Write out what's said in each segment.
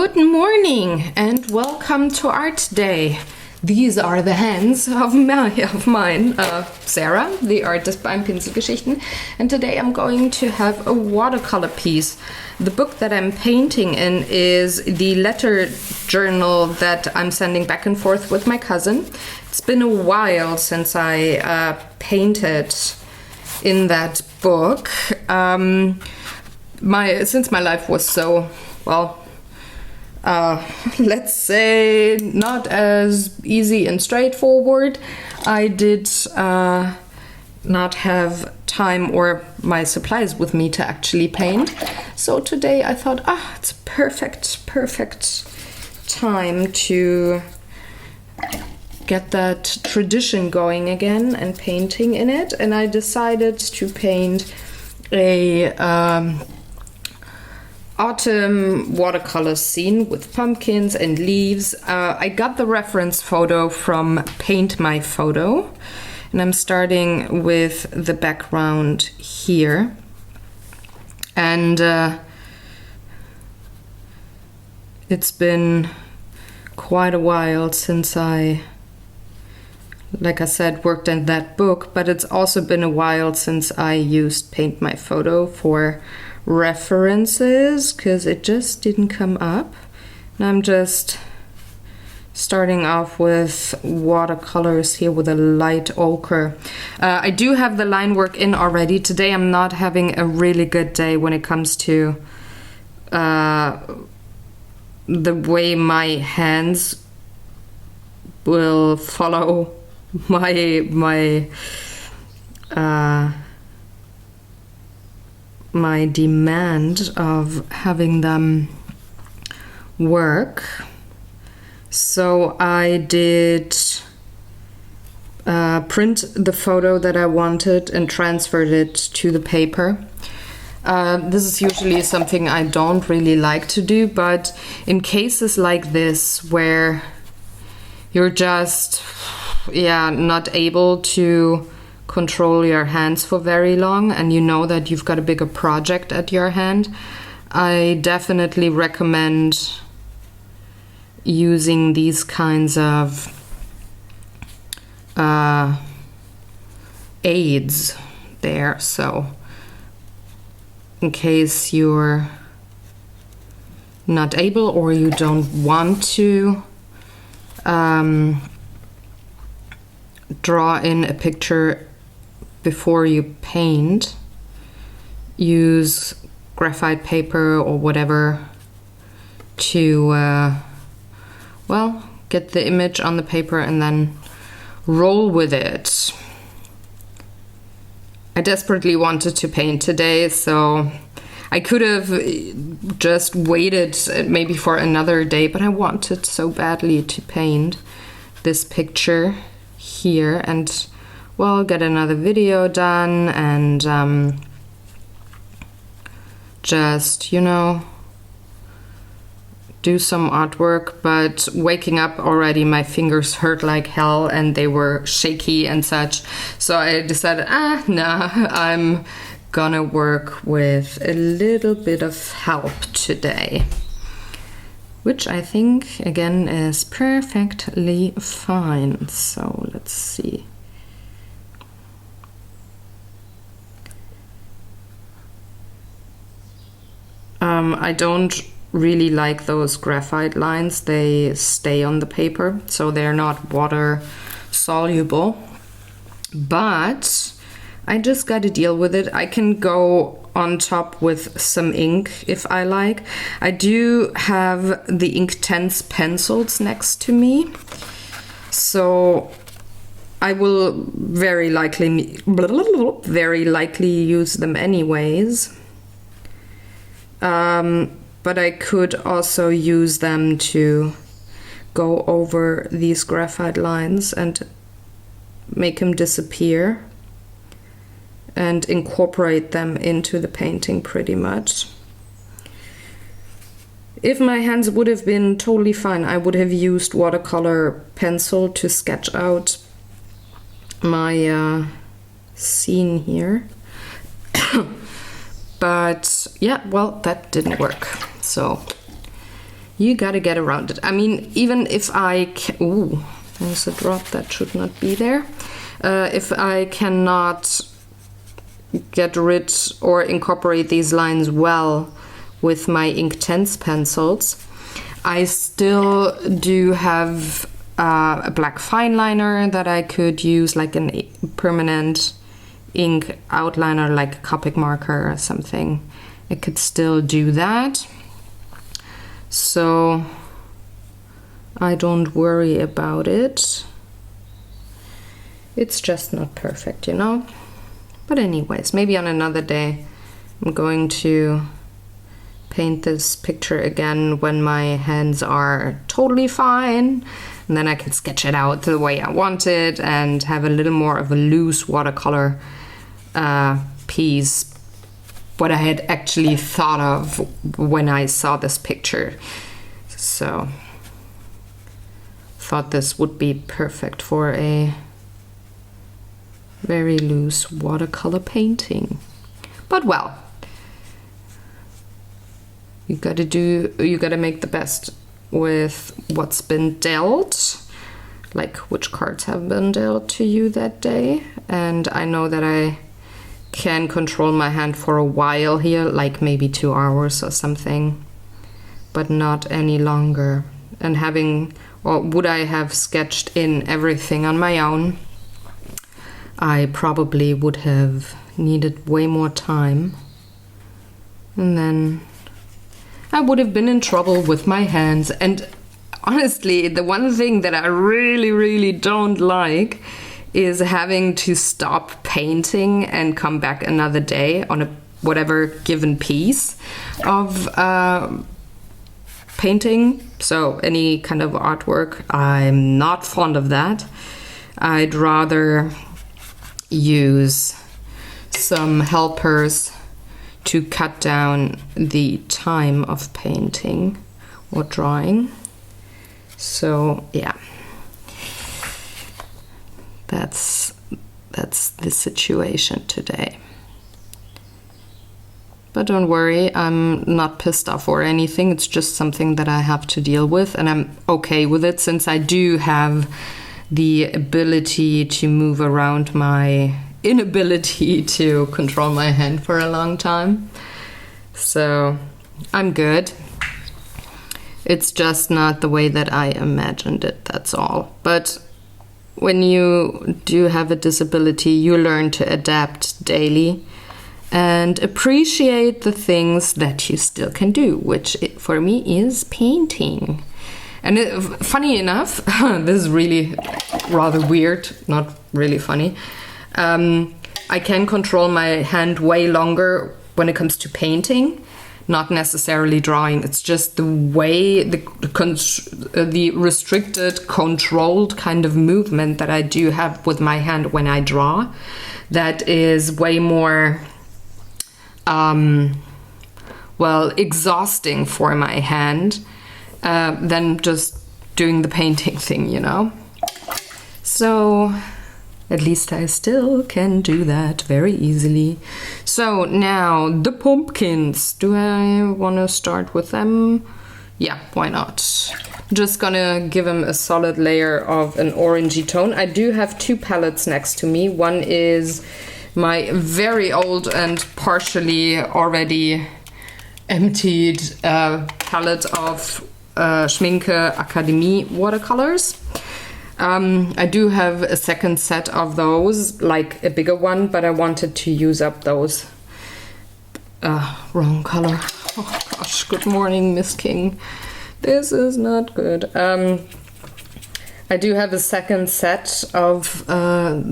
Good morning and welcome to Art Day. These are the hands of mine, Sarah, the artist behind Pinselgeschichten, and today I'm going to have a watercolor piece. The book that I'm painting in is the letter journal that I'm sending back and forth with my cousin. It's been a while since I painted in that book. Since my life was so, let's say not as easy and straightforward, I did not have time or my supplies with me to actually paint. So today I thought, it's a perfect time to get that tradition going again and painting in it. And I decided to paint a autumn watercolor scene with pumpkins and leaves. I got the reference photo from Paint My Photo, and I'm starting with the background here. And it's been quite a while since like I said, worked in that book, but it's also been a while since I used Paint My Photo for references because it just didn't come up. And I'm just starting off with watercolors here with a light ochre. I do have the line work in already. Today I'm not having a really good day when it comes to the way my hands will follow my demand of having them work. So I did print the photo that I wanted and transferred it to the paper. This is usually something I don't really like to do, but in cases like this where you're just not able to control your hands for very long and you know that you've got a bigger project at your hand, I definitely recommend using these kinds of aids there. So in case you're not able or you don't want to draw in a picture before you paint, use graphite paper or whatever to get the image on the paper and then roll with it. I desperately wanted to paint today, so I could have just waited maybe for another day, but I wanted so badly to paint this picture here and get another video done and just, do some artwork. But waking up already, my fingers hurt like hell and they were shaky and such. So I decided, I'm gonna work with a little bit of help today, which I think again is perfectly fine. So let's see. I don't really like those graphite lines. They stay on the paper, so they're not water soluble. But I just got to deal with it. I can go on top with some ink if I like. I do have the Inktense pencils next to me, so I will very likely use them anyways. But I could also use them to go over these graphite lines and make them disappear and incorporate them into the painting pretty much. If my hands would have been totally fine, I would have used watercolor pencil to sketch out my scene here. But yeah, well, that didn't work. So you gotta get around it. I mean, even if I can, ooh, there's a drop that should not be there. If I cannot get rid or incorporate these lines well with my Inktense pencils, I still do have a black fine liner that I could use, like a permanent ink outliner, like a Copic marker or something. I could still do that. So I don't worry about it. It's just not perfect, you know? But anyways, maybe on another day I'm going to paint this picture again when my hands are totally fine, and then I can sketch it out the way I want it and have a little more of a loose watercolor piece, what I had actually thought of when I saw this picture. So thought this would be perfect for a very loose watercolor painting. But well, you gotta make the best with what's been dealt, like which cards have been dealt to you that day. And I know that I can control my hand for a while here, like maybe 2 hours or something, but not any longer. And having, or would I have sketched in everything on my own, I probably would have needed way more time, and then I would have been in trouble with my hands. And honestly, the one thing that I really don't like is having to stop painting and come back another day on a whatever given piece of painting. So any kind of artwork, I'm not fond of that. I'd rather use some helpers to cut down the time of painting or drawing. So yeah, that's the situation today. But don't worry, I'm not pissed off or anything. It's just something that I have to deal with, and I'm okay with it since I do have the ability to move around my inability to control my hand for a long time. So I'm good. It's just not the way that I imagined it, that's all. But when you do have a disability, you learn to adapt daily and appreciate the things that you still can do, which for me is painting. And funny enough, this is really rather weird, not really funny. I can control my hand way longer when it comes to painting, not necessarily drawing. It's just the way, the restricted, controlled kind of movement that I do have with my hand when I draw, that is way more, well, exhausting for my hand than just doing the painting thing, you know? So at least I still can do that very easily. So now the pumpkins. Do I want to start with them? Yeah, why not? Just gonna give them a solid layer of an orangey tone. I do have 2 palettes next to me. One is my very old and partially already emptied palette of Schminke Akademie watercolors. I do have a second set of those, like a bigger one, but I wanted to use up those. Wrong color. Oh gosh, good morning, Miss King. This is not good. I do have a second set of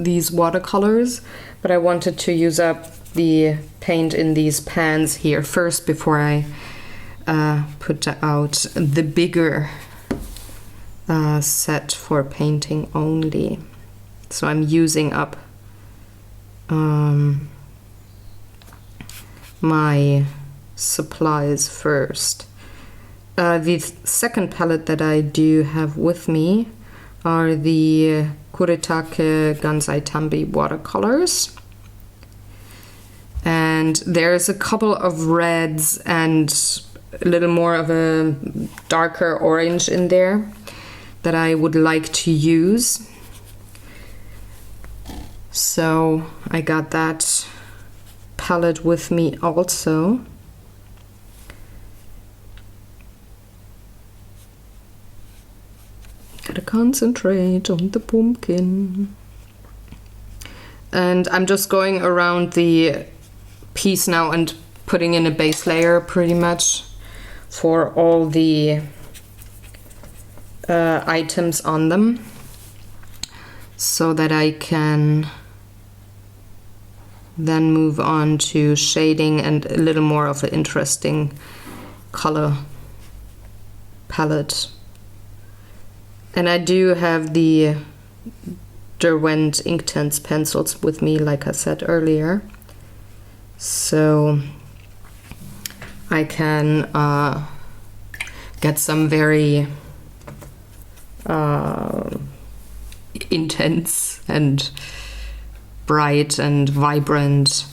these watercolors, but I wanted to use up the paint in these pans here first before I put out the bigger set for painting only. So I'm using up my supplies first. The second palette that I do have with me are the Kuretake Gansai Tambi watercolors. And there's a couple of reds and a little more of a darker orange in there that I would like to use. So I got that palette with me also. Gotta concentrate on the pumpkin. And I'm just going around the piece now and putting in a base layer pretty much for all the items on them, so that I can then move on to shading and a little more of an interesting color palette. And I do have the Derwent Inktense pencils with me, like I said earlier, so I can get some very intense and bright and vibrant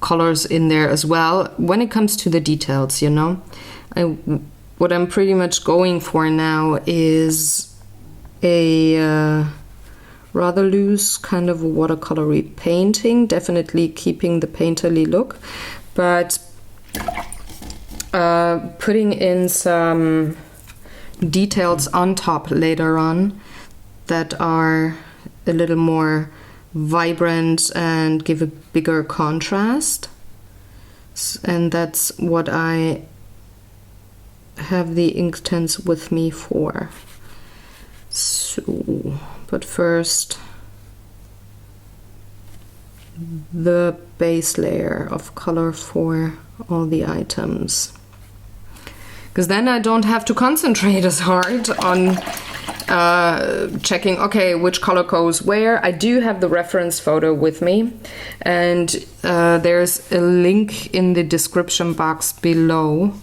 colors in there as well when it comes to the details, you know. What I'm pretty much going for now is a rather loose kind of watercolory painting, definitely keeping the painterly look, but putting in some details on top later on that are a little more vibrant and give a bigger contrast. And that's what I have the Inktense with me for. So, but first the base layer of color for all the items, because then I don't have to concentrate as hard on checking, okay, which color goes where. I do have the reference photo with me, and there's a link in the description box below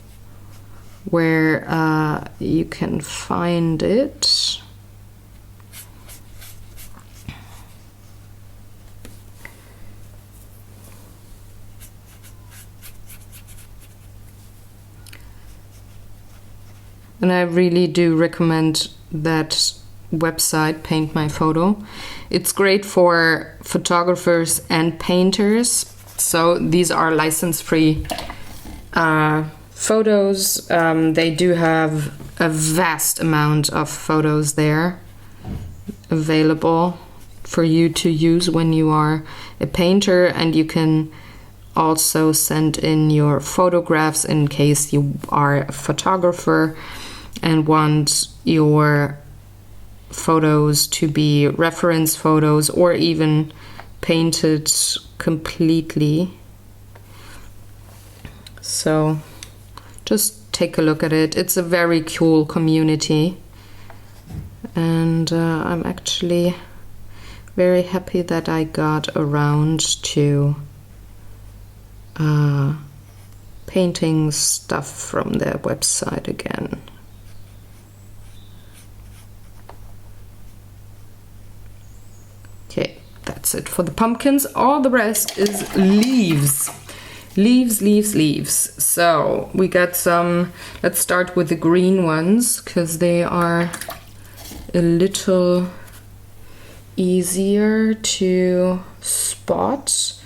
where you can find it. And I really do recommend that website, Paint My Photo. It's great for photographers and painters. So these are license-free photos. They do have a vast amount of photos there available for you to use when you are a painter, and you can also send in your photographs in case you are a photographer and want your photos to be reference photos or even painted completely. So just take a look at it. It's a very cool community, and I'm actually very happy that I got around to painting stuff from their website again. Okay, that's it for the pumpkins. All the rest is leaves. Leaves, leaves, leaves. So we got some, let's start with the green ones, because they are a little easier to spot.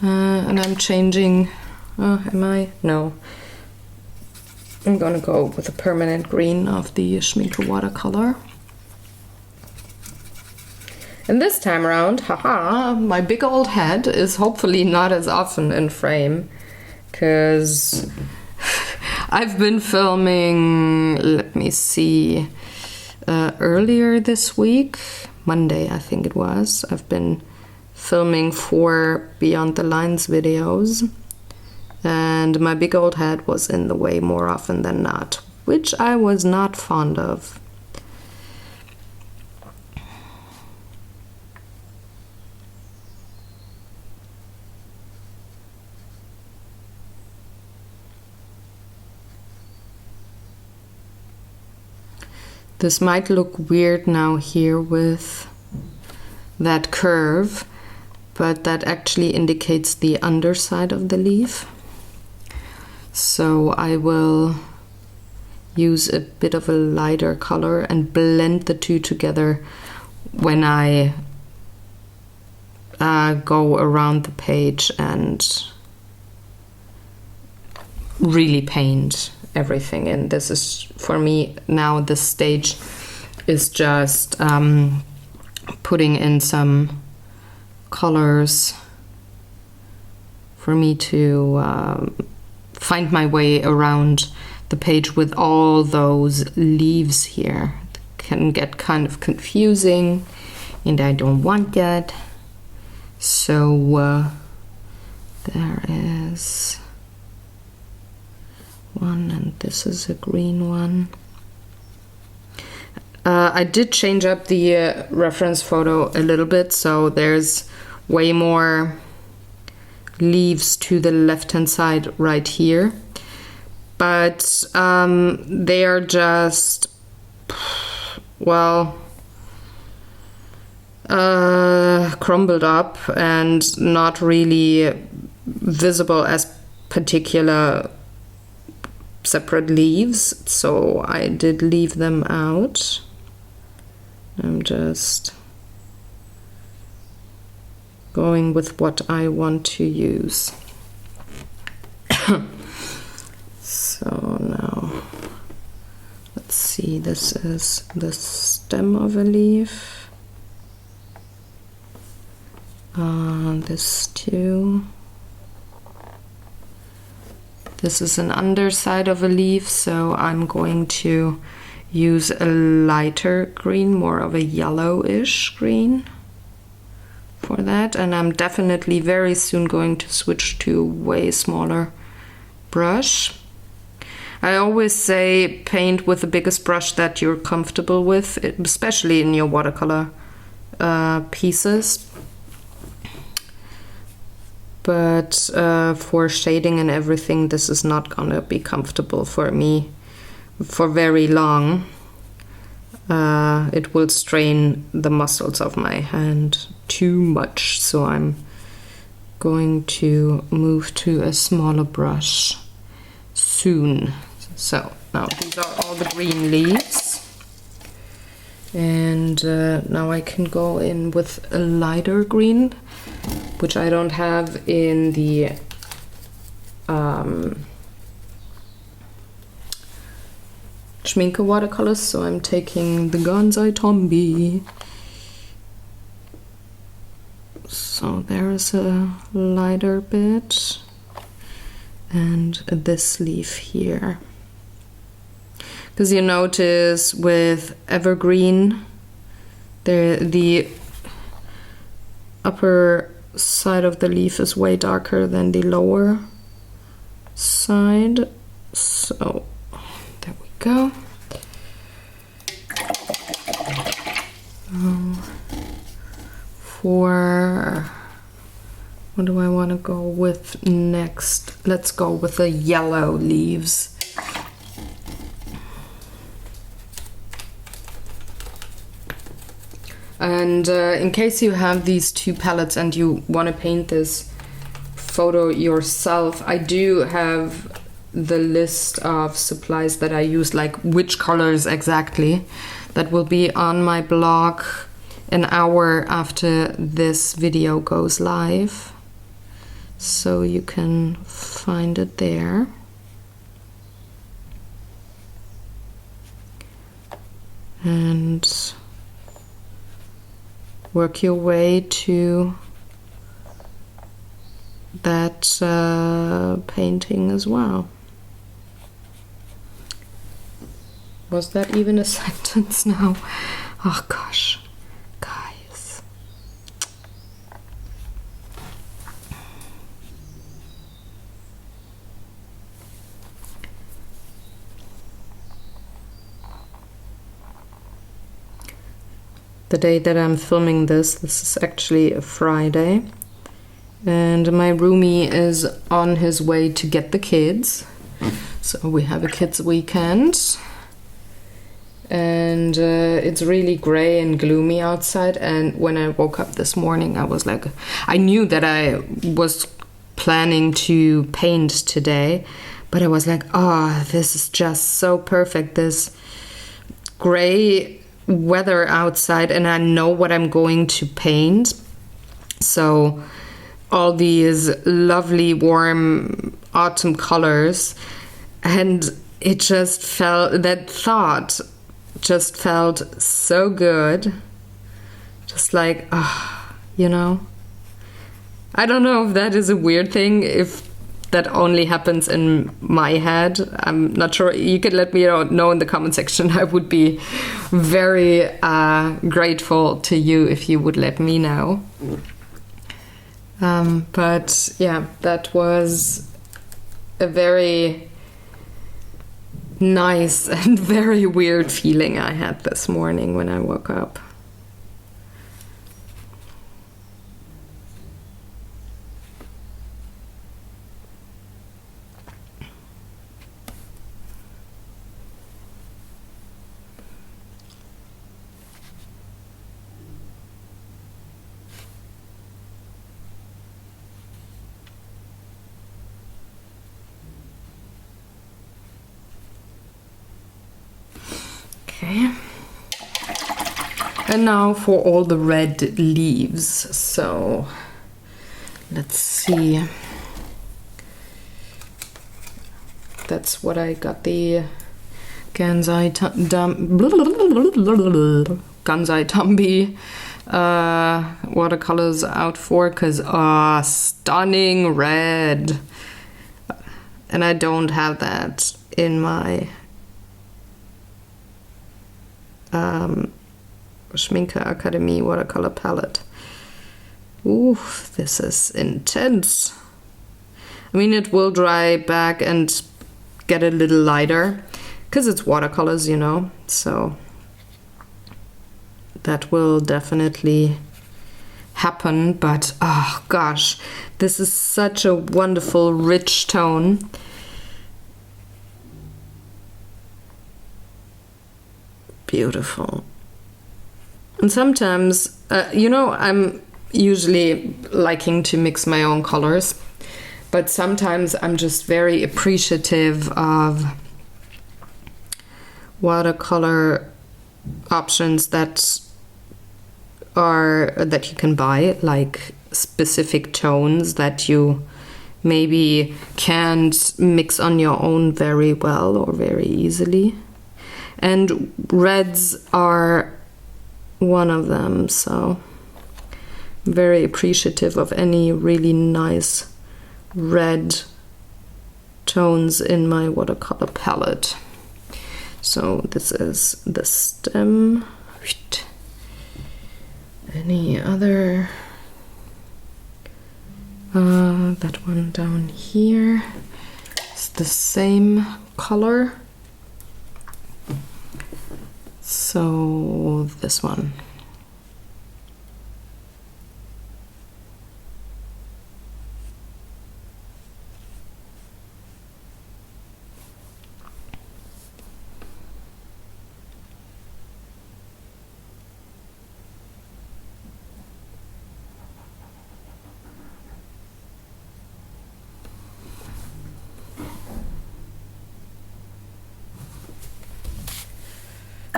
And I'm changing, am I? No. I'm gonna go with the permanent green of the Schmincke watercolor. And this time around, haha, my big old head is hopefully not as often in frame, because I've been filming, let me see, earlier this week, Monday I think it was, I've been filming 4 Beyond the Lines videos, and my big old head was in the way more often than not, which I was not fond of. This might look weird now here with that curve, but that actually indicates the underside of the leaf. So I will use a bit of a lighter color and blend the two together when I go around the page and really paint everything in. This is, for me now, this stage is just putting in some colors for me to find my way around the page with all those leaves here. It can get kind of confusing and I don't want that. So there is one, and this is a green one. I did change up the reference photo a little bit, so there's way more leaves to the left hand side right here, but they are just, well, crumbled up and not really visible as particular separate leaves, so I did leave them out. I'm just going with what I want to use. So now let's see, this is the stem of a leaf. This too. This is an underside of a leaf, so I'm going to use a lighter green, more of a yellowish green for that. And I'm definitely very soon going to switch to a way smaller brush. I always say paint with the biggest brush that you're comfortable with, especially in your watercolor pieces. But for shading and everything, this is not gonna be comfortable for me for very long. It will strain the muscles of my hand too much, so I'm going to move to a smaller brush soon. So now these are all the green leaves, and now I can go in with a lighter green, which I don't have in the Schminke watercolors, so I'm taking the Gansai Tombi. So there's a lighter bit, and this leaf here. Because you notice with evergreen, the upper side of the leaf is way darker than the lower side. So there we go. For what do I want to go with next? Let's go with the yellow leaves. And in case you have these two palettes and you want to paint this photo yourself, I do have the list of supplies that I use, like which colors exactly. That will be on my blog an hour after this video goes live, so you can find it there. And work your way to that painting as well. Was that even a sentence now? Oh gosh, guys. The day that I'm filming this is actually a Friday, and my roomie is on his way to get the kids. So we have a kids weekend. And it's really gray and gloomy outside, and when I woke up this morning I was like, I knew that I was planning to paint today, But I was like, oh, this is just so perfect, this gray weather outside, and I know what I'm going to paint. So all these lovely warm autumn colors, and it just felt, that thought just felt so good. Just like, you know, I don't know if that is a weird thing, if that only happens in my head. I'm not sure. You could let me know in the comment section. I would be very grateful to you if you would let me know. But yeah, that was a very nice and very weird feeling I had this morning when I woke up. Okay. And now for all the red leaves. So let's see. That's what I got the Gansai Tambi watercolors out for, because stunning red. And I don't have that in my Schminke Academy watercolor palette. Ooh, this is intense. I mean, it will dry back and get a little lighter because it's watercolors, you know, so that will definitely happen. But oh gosh, this is such a wonderful rich tone. Beautiful. And sometimes, you know, I'm usually liking to mix my own colors, but sometimes I'm just very appreciative of watercolor options that you can buy, like specific tones that you maybe can't mix on your own very well or very easily. And reds are one of them, so I'm very appreciative of any really nice red tones in my watercolor palette. So this is the stem. Any other? That one down here is the same color. So this one.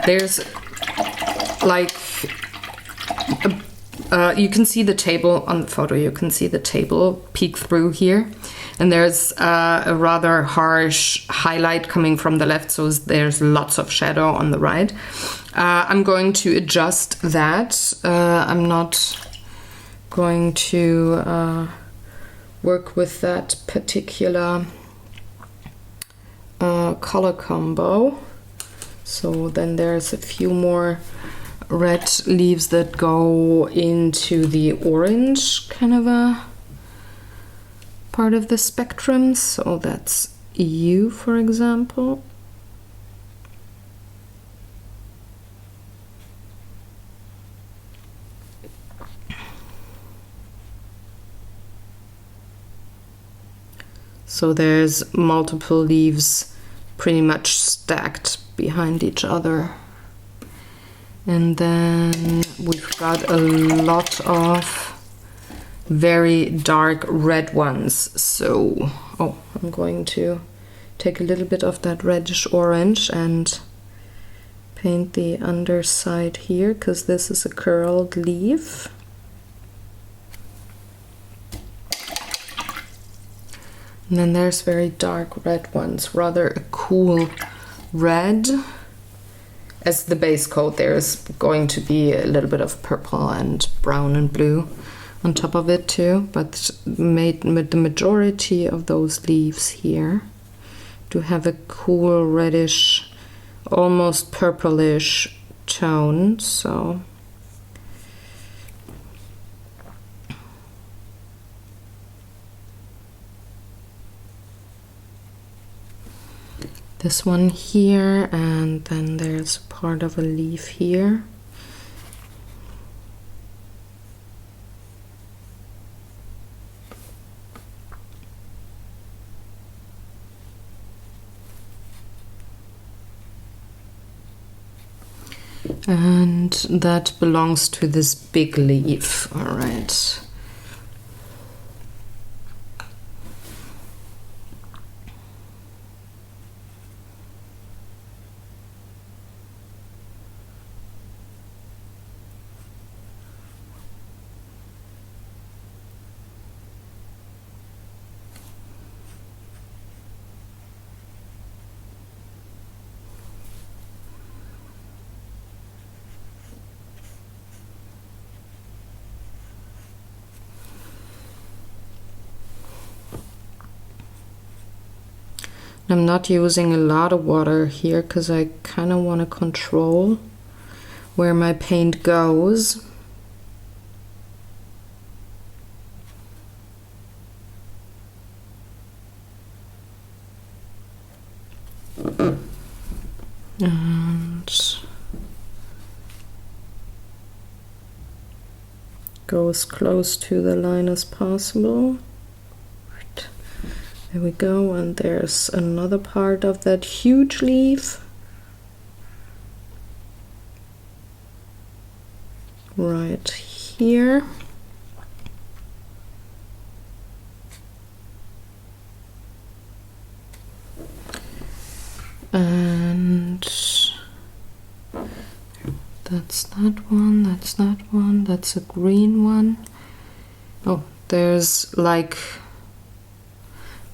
There's like you can see the table on the photo. You can see the table peek through here, and there's a rather harsh highlight coming from the left, so there's lots of shadow on the right. I'm going to adjust that. I'm not going to work with that particular color combo. So then there's a few more red leaves that go into the orange kind of a part of the spectrum. So that's you, for example. So there's multiple leaves pretty much stacked behind each other. And then we've got a lot of very dark red ones. So, oh, I'm going to take a little bit of that reddish orange and paint the underside here, because this is a curled leaf. And then there's very dark red ones, rather a cool red. As the base coat, there's going to be a little bit of purple and brown and blue on top of it too, but made with the majority of those leaves here to have a cool reddish, almost purplish tone. So this one here, and then there's part of a leaf here. And that belongs to this big leaf. All right. I'm not using a lot of water here because I kind of want to control where my paint goes. And go as close to the line as possible. There we go, and there's another part of that huge leaf. Right here. And that's that one, that's that one, that's a green one. Oh, there's like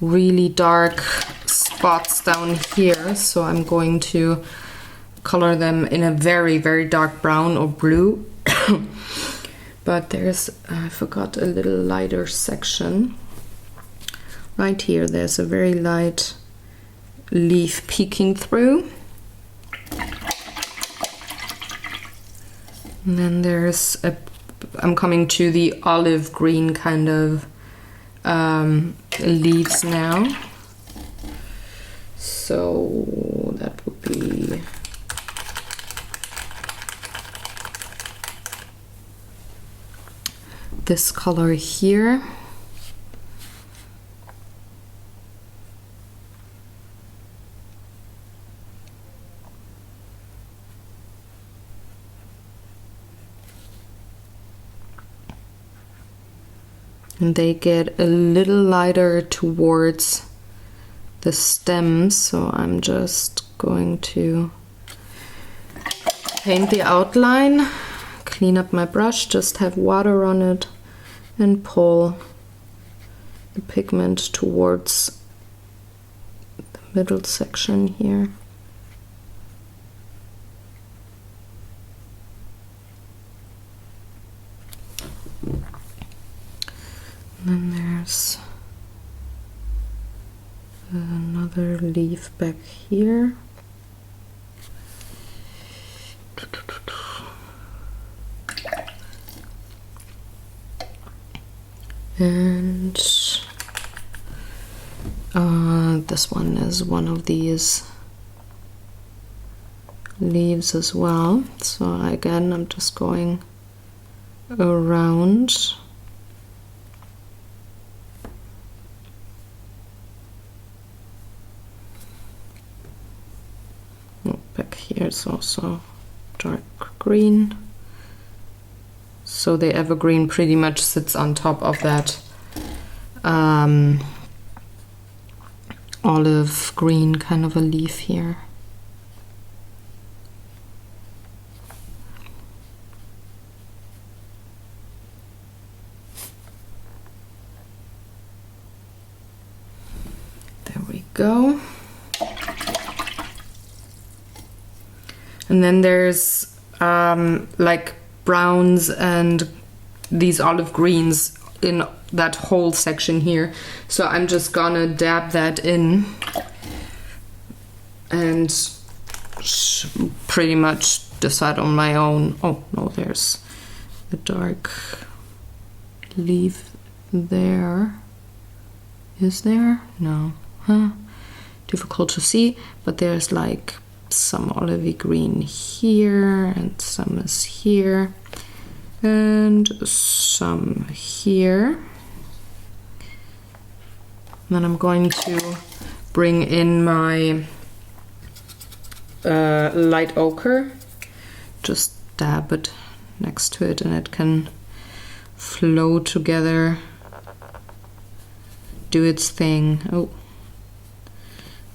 really dark spots down here, so I'm going to color them in a very, very dark brown or blue. But there's, I forgot a little lighter section. Right here, there's a very light leaf peeking through. And then there's a, I'm coming to the olive green kind of leaves now. So that would be this color here. And they get a little lighter towards the stems, so I'm just going to paint the outline, clean up my brush, just have water on it, and pull the pigment towards the middle section here. And then there's another leaf back here. And this one is one of these leaves as well. So again, I'm just going around. Back here is also dark green. So the evergreen pretty much sits on top of that olive green kind of a leaf here. There we go. And then there's like browns and these olive greens in that whole section here. So I'm just gonna dab that in and pretty much decide on my own. Oh no, there's a dark leaf there. Is there? No. Huh? Difficult to see, but there's like some olivey green here and some is here and some here. Then I'm going to bring in my light ochre, just dab it next to it and it can flow together, do its thing. Oh,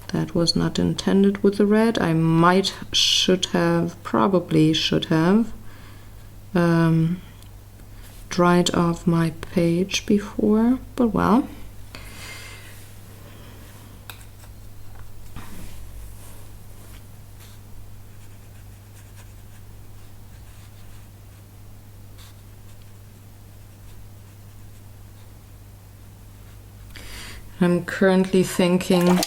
that was not intended with the red. I probably should have dried off my page before, but well. I'm currently thinking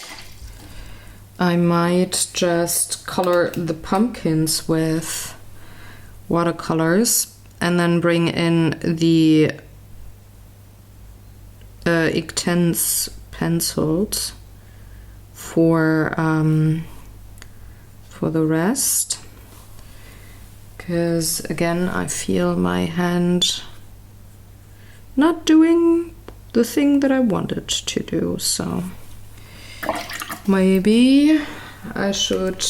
I might just color the pumpkins with watercolors and then bring in the Inktense pencils for the rest, because again I feel my hand not doing the thing that I wanted to do, so maybe I should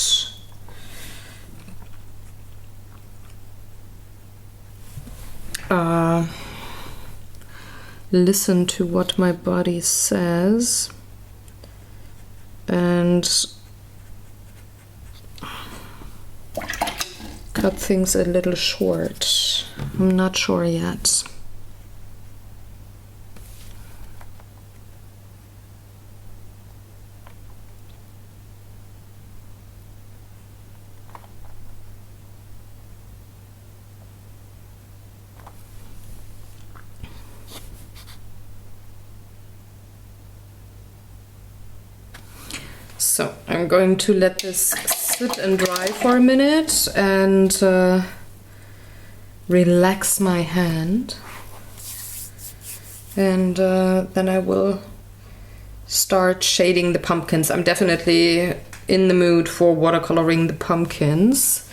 listen to what my body says and cut things a little short. I'm not sure yet. So I'm going to let this sit and dry for a minute and relax my hand, and then I will start shading the pumpkins. I'm definitely in the mood for watercoloring the pumpkins,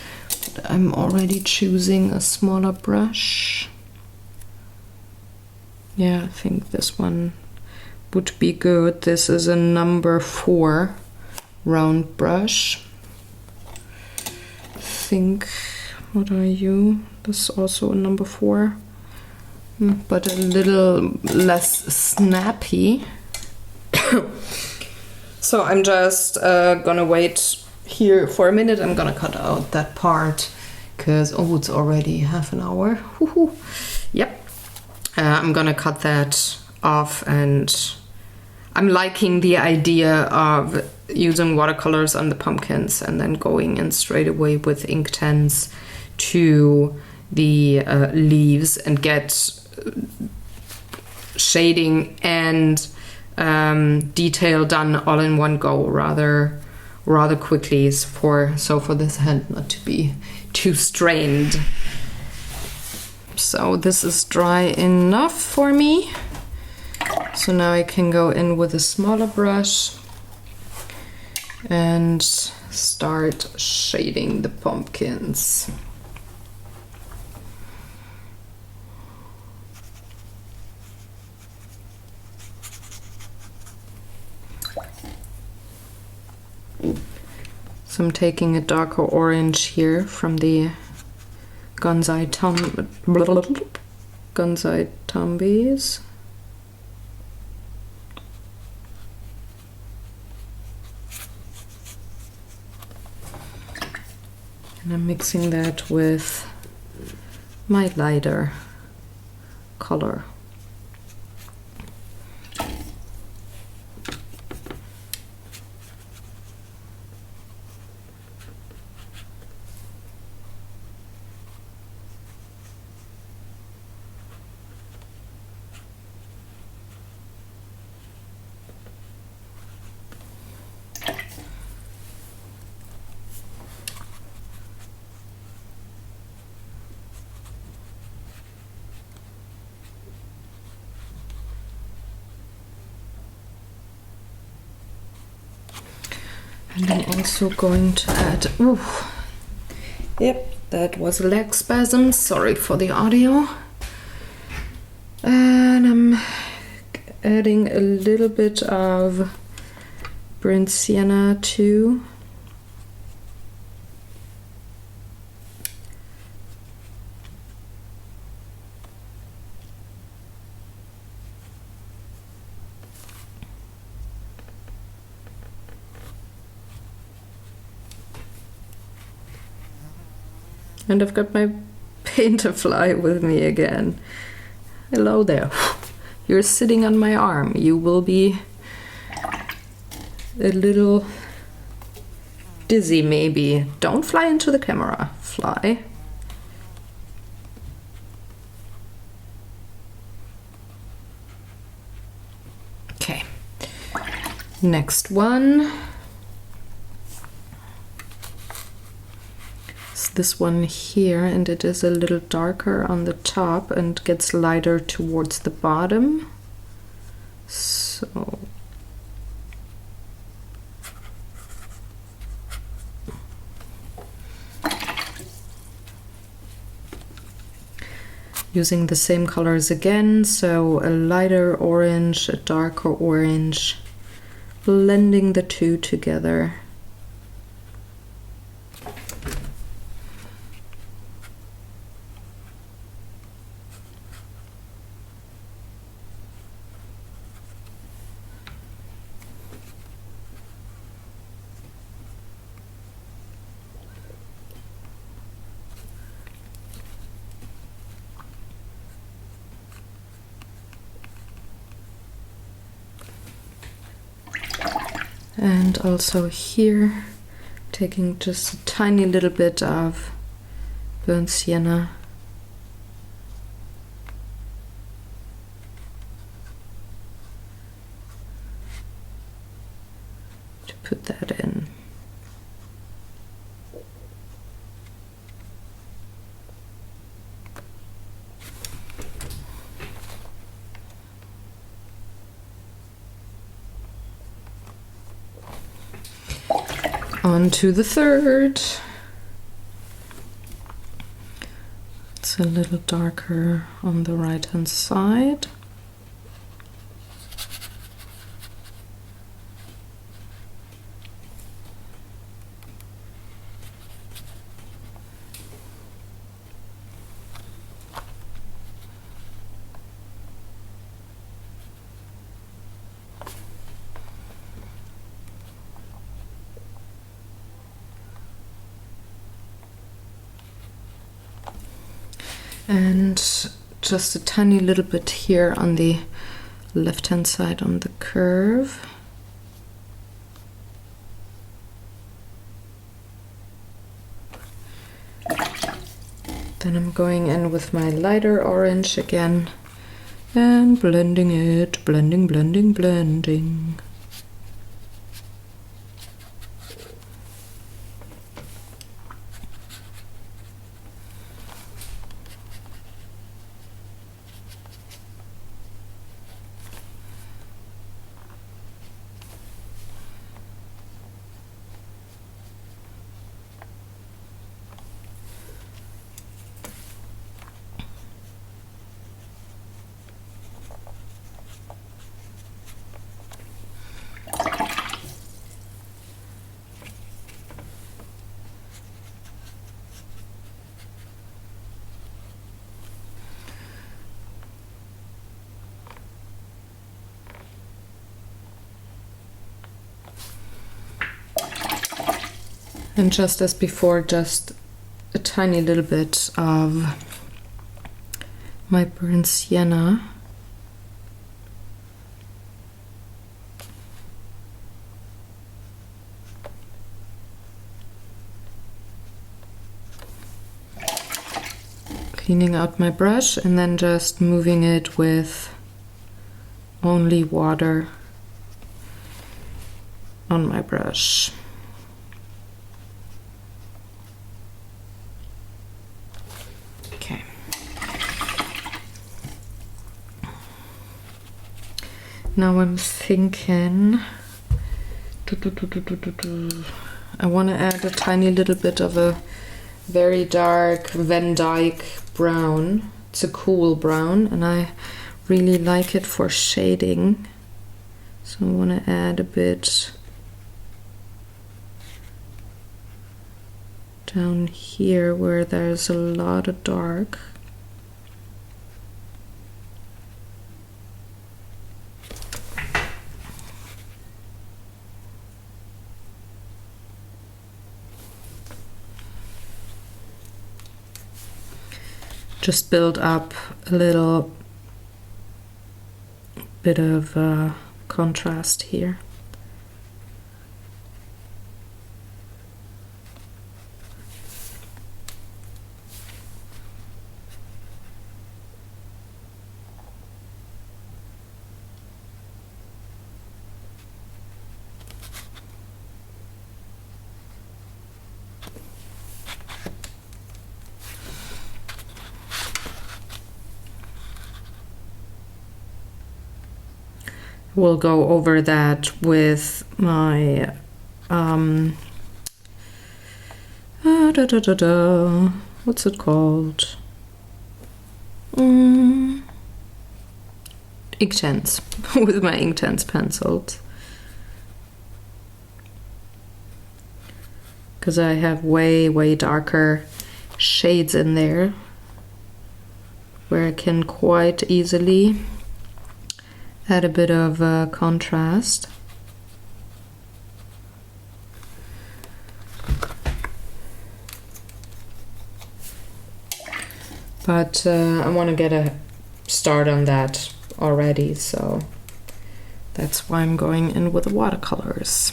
but I'm already choosing a smaller brush. Yeah, I think this one would be good. This is a number 4 round brush. I think, what are you? This is also a number 4, but a little less snappy. So I'm just gonna wait here for a minute. I'm gonna cut out that part because, oh, it's already half an hour. Yep. I'm gonna cut that off, and I'm liking the idea of using watercolors on the pumpkins and then going in straight away with Inktense to the leaves and get shading and detail done all in one go rather quickly, for this hand not to be too strained. So this is dry enough for me. So now I can go in with a smaller brush and start shading the pumpkins. So I'm taking a darker orange here from the Gonzai Tombies. And I'm mixing that with my lighter color. And I'm also going to add, ooh, yep, that was a leg spasm, sorry for the audio. And I'm adding a little bit of burnt sienna too. And I've got my painter fly with me again. Hello there. You're sitting on my arm. You will be a little dizzy maybe. Don't fly into the camera. Fly. Okay. Next one. This one here, and it is a little darker on the top and gets lighter towards the bottom. So using the same colors again, so a lighter orange, a darker orange, blending the two together. And also here, taking just a tiny little bit of burnt sienna. To put that in. On to the third. It's a little darker on the right hand side. And just a tiny little bit here on the left hand side on the curve. Then I'm going in with my lighter orange again and blending it, blending, blending, blending. And just as before, just tiny little bit of my burnt sienna. Cleaning out my brush and then just moving it with only water on my brush. Okay. Now I'm thinking I want to add a tiny little bit of a very dark Van Dyke brown. It's a cool brown and I really like it for shading. So I want to add a bit down here where there's a lot of dark. Just build up a little bit of contrast here. We'll go over that with my what's it called? Inktense. With my Inktense pencils. Because I have way darker shades in there where I can quite easily add a bit of contrast. But I want to get a start on that already, so that's why I'm going in with the watercolors.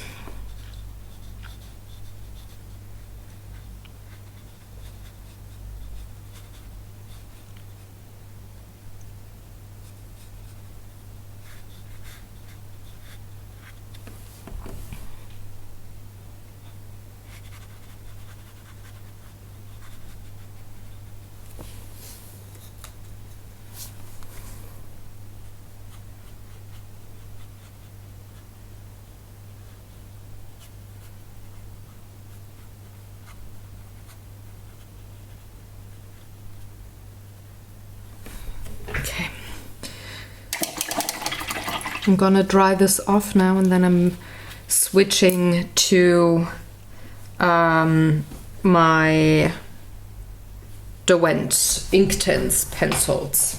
Okay. I'm gonna dry this off now and then I'm switching to my Derwent Inktense pencils.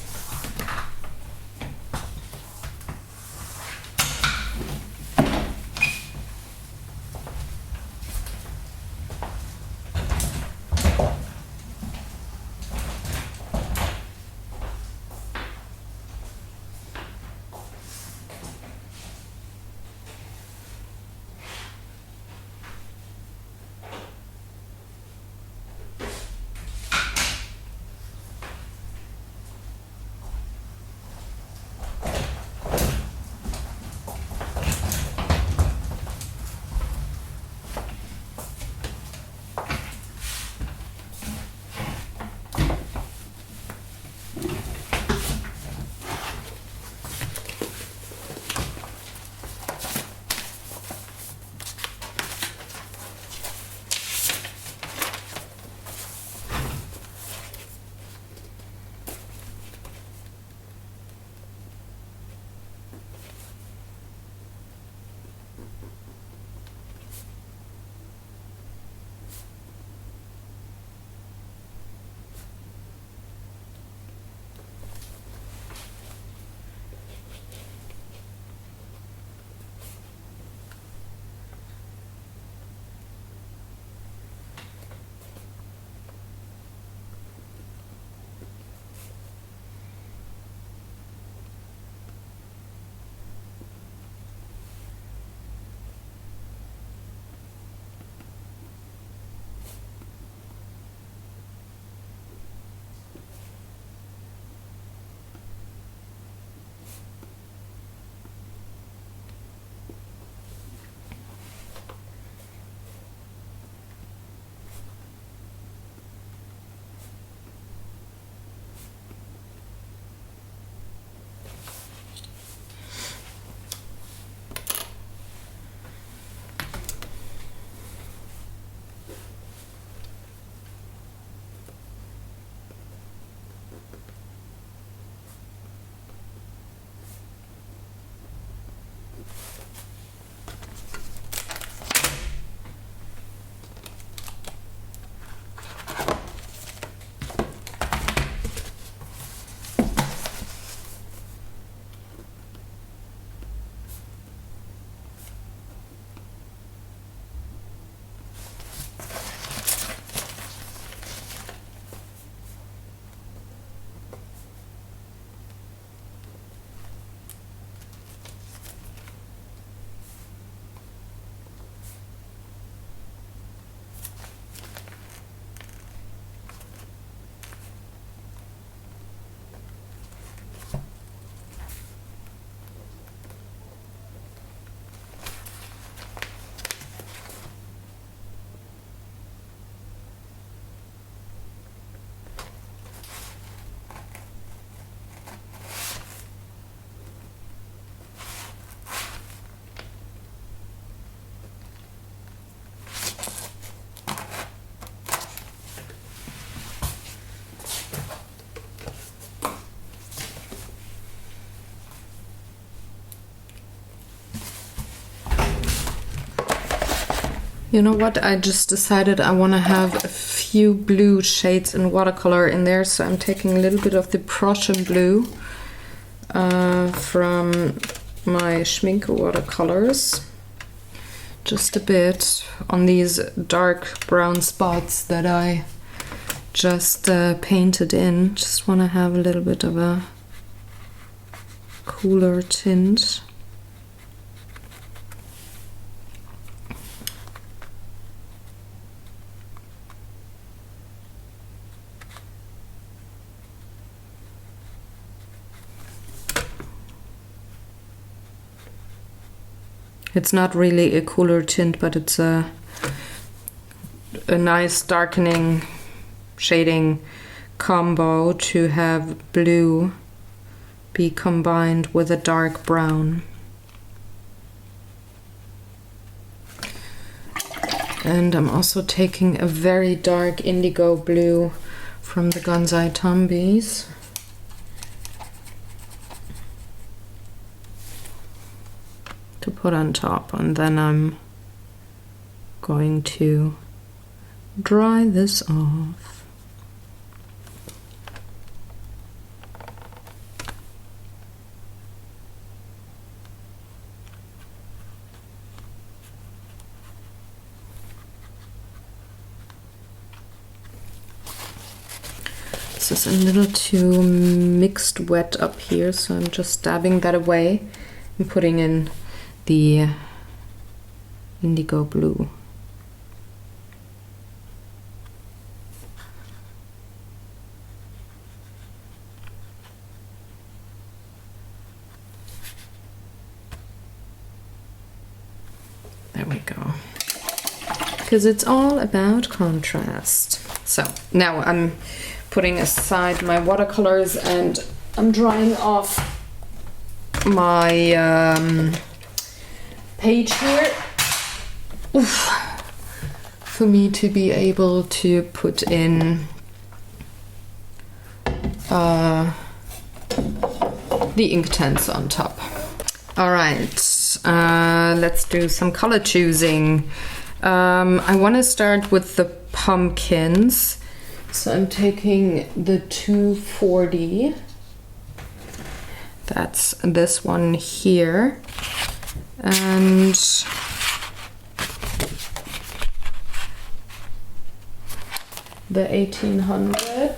You know what? I just decided I want to have a few blue shades in watercolor in there, so I'm taking a little bit of the Prussian blue from my Schminke watercolors. Just a bit on these dark brown spots that I just painted in. Just want to have a little bit of a cooler tint. It's not really a cooler tint, but it's a nice darkening shading combo to have blue be combined with a dark brown. And I'm also taking a very dark indigo blue from the Gonzai Tombis. To put on top, and then I'm going to dry this off. This is a little too mixed wet up here, so I'm just dabbing that away and putting in the indigo blue. There we go. Because it's all about contrast. So now I'm putting aside my watercolors and I'm drying off my page here. Oof. For me to be able to put in the Inktense on top. Alright, let's do some color choosing. I want to start with the pumpkins. So I'm taking the 240. That's this one here. And the 1800.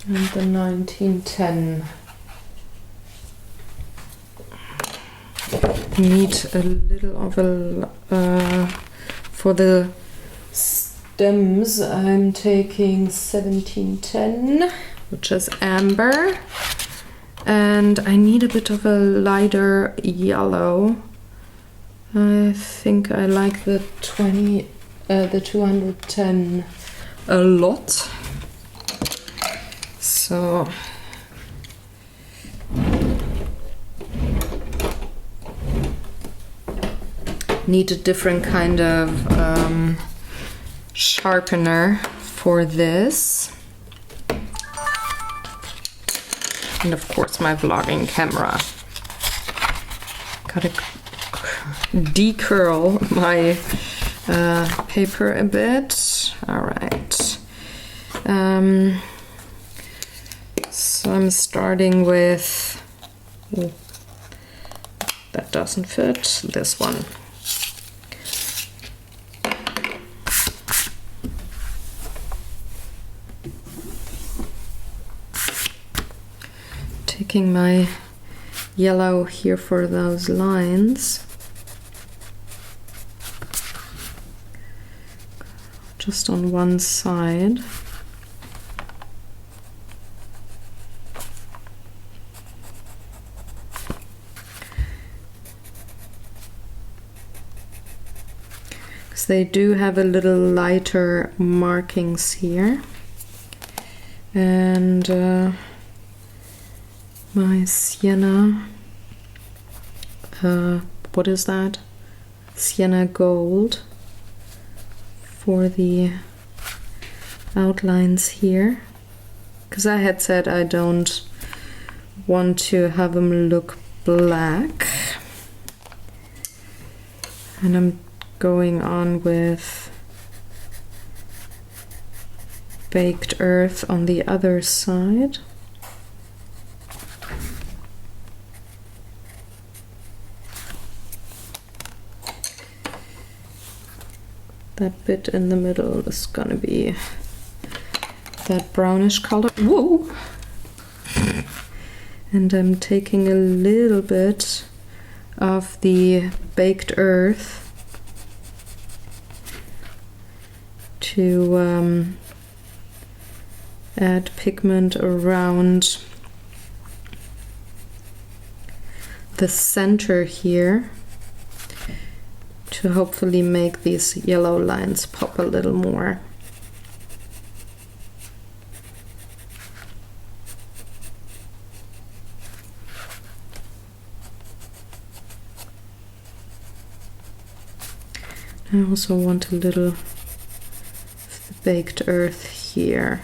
And the 1910. Need a little of a for the stems. I'm taking 1710, which is amber, and I need a bit of a lighter yellow. I think I like the 210 a lot. So need a different kind of sharpener for this. And of course my vlogging camera. Gotta decurl my paper a bit. Alright. So I'm starting with, oh, that doesn't fit, this one. Taking my yellow here for those lines. Just on one side. Because they do have a little lighter markings here. And my sienna, what is that? Sienna gold for the outlines here, because I had said I don't want to have them look black. And I'm going on with baked earth on the other side. That bit in the middle is gonna be that brownish color. Whoa! And I'm taking a little bit of the baked earth to add pigment around the center here to hopefully make these yellow lines pop a little more. I also want a little of the baked earth here.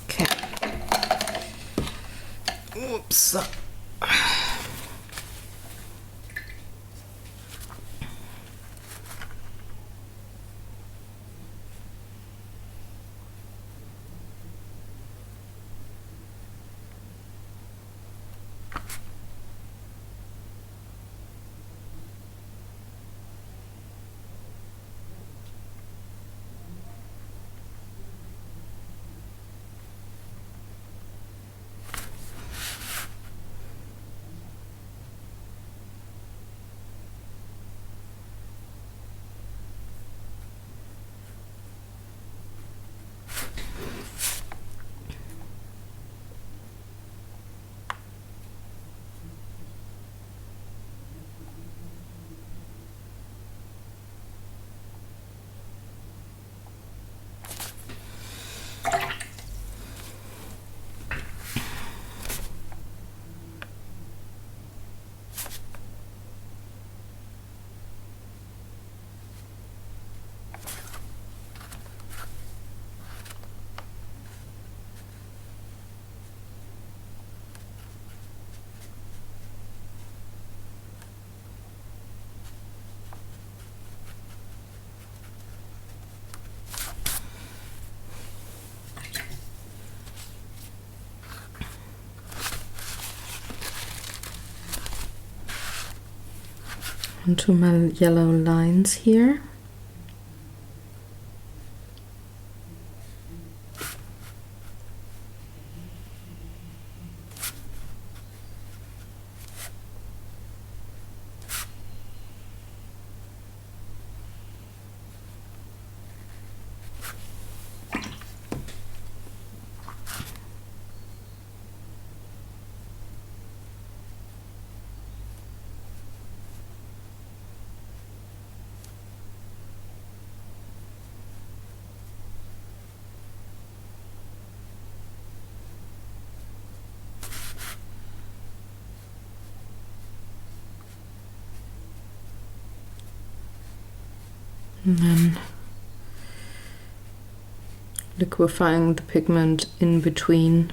Okay. Oops. Onto my yellow lines here. And then liquefying the pigment in between.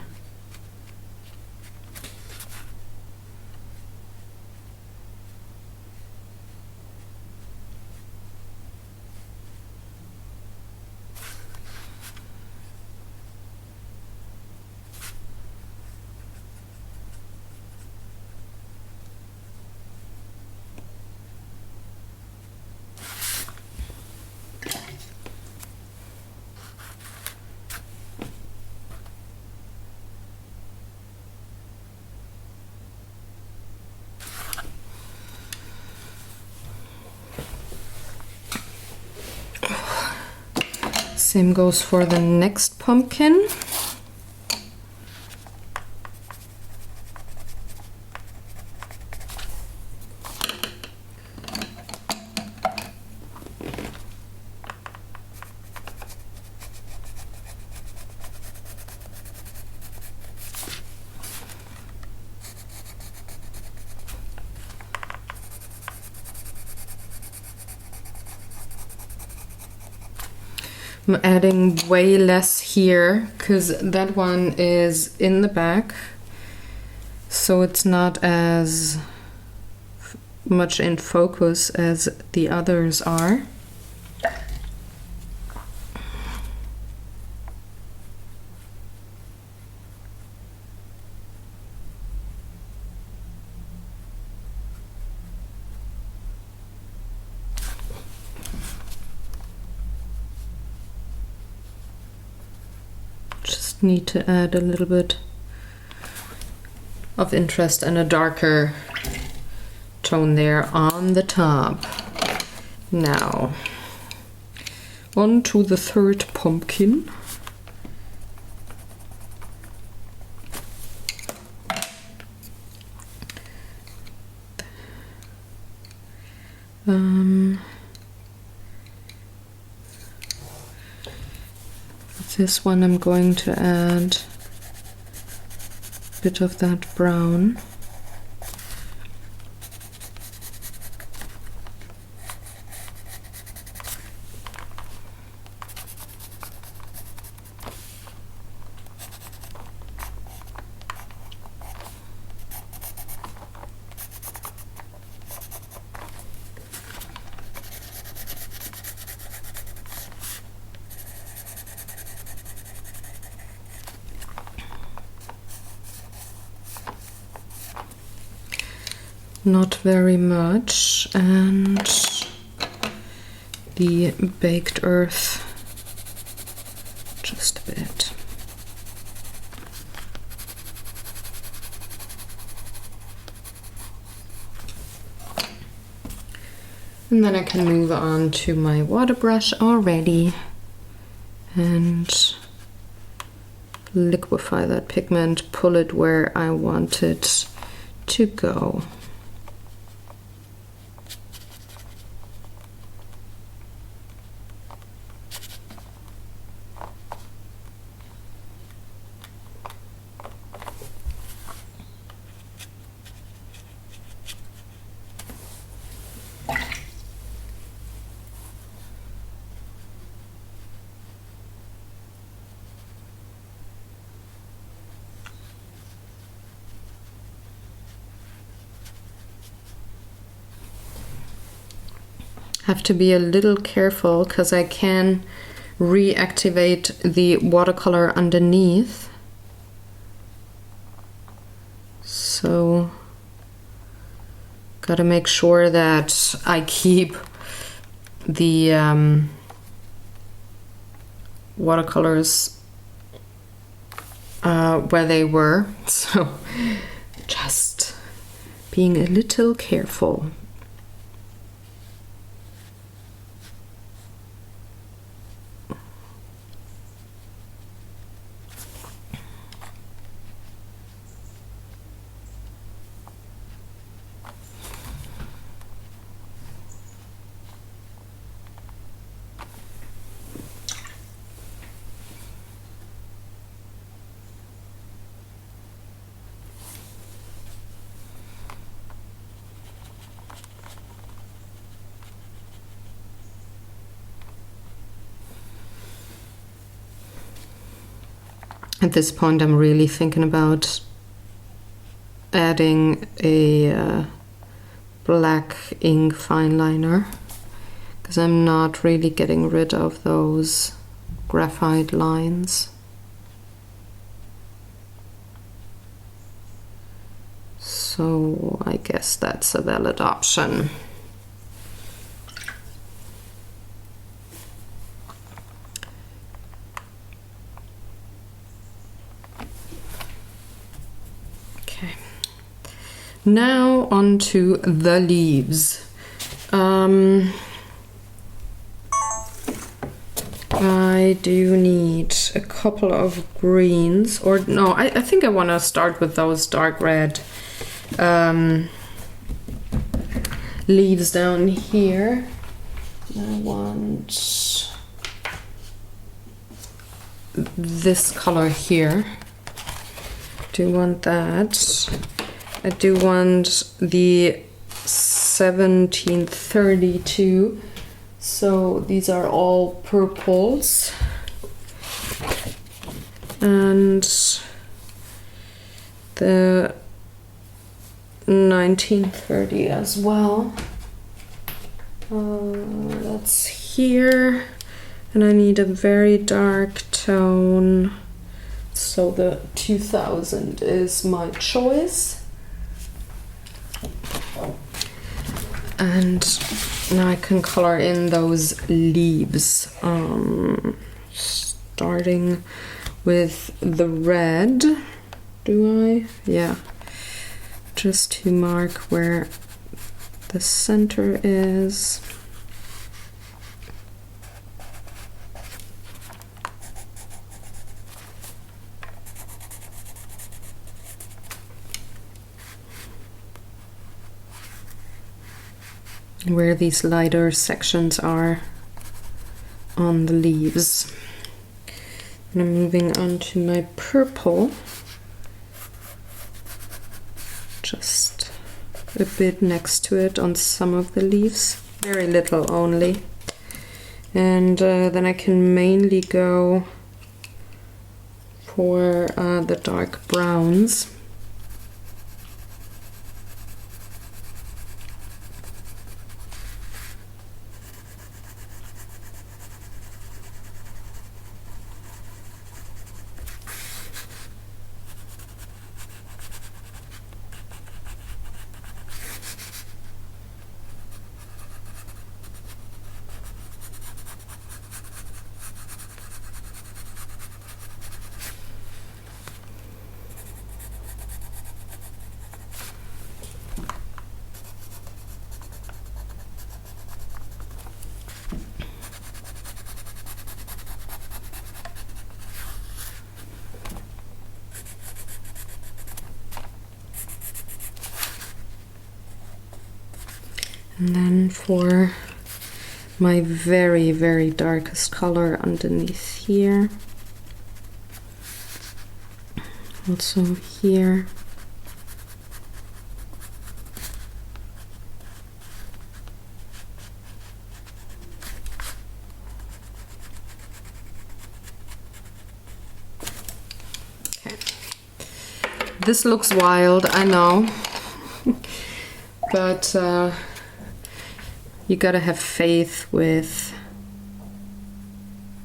Same goes for the next pumpkin. I'm adding way less here because that one is in the back, so it's not as much in focus as the others are. Just need to add a little bit of interest and a darker tone there on the top. Now, on to the third pumpkin. This one I'm going to add a bit of that brown. Not very much, and the baked earth just a bit. And then I can move on to my water brush already and liquefy that pigment, pull it where I want it to go. Have to be a little careful because I can reactivate the watercolor underneath. So gotta make sure that I keep the watercolors where they were. So just being a little careful. At this point, I'm really thinking about adding a black ink fine liner because I'm not really getting rid of those graphite lines. So I guess that's a valid option. Now on to the leaves. I do need a couple of greens, or no, I think I want to start with those dark red leaves down here. I want this color here. Do you want that? I do want the 1732 So these are all purples. And the 1930 as well. That's here. And I need a very dark tone. So the 2000 is my choice. And now I can color in those leaves. Starting with the red. Do I? Yeah. Just to mark where the center is. Where these lighter sections are on the leaves. And I'm moving on to my purple. Just a bit next to it on some of the leaves, very little only. And then I can mainly go for the dark browns. And then for my very, very darkest color underneath here, also here. Okay. This looks wild, I know, but you gotta have faith with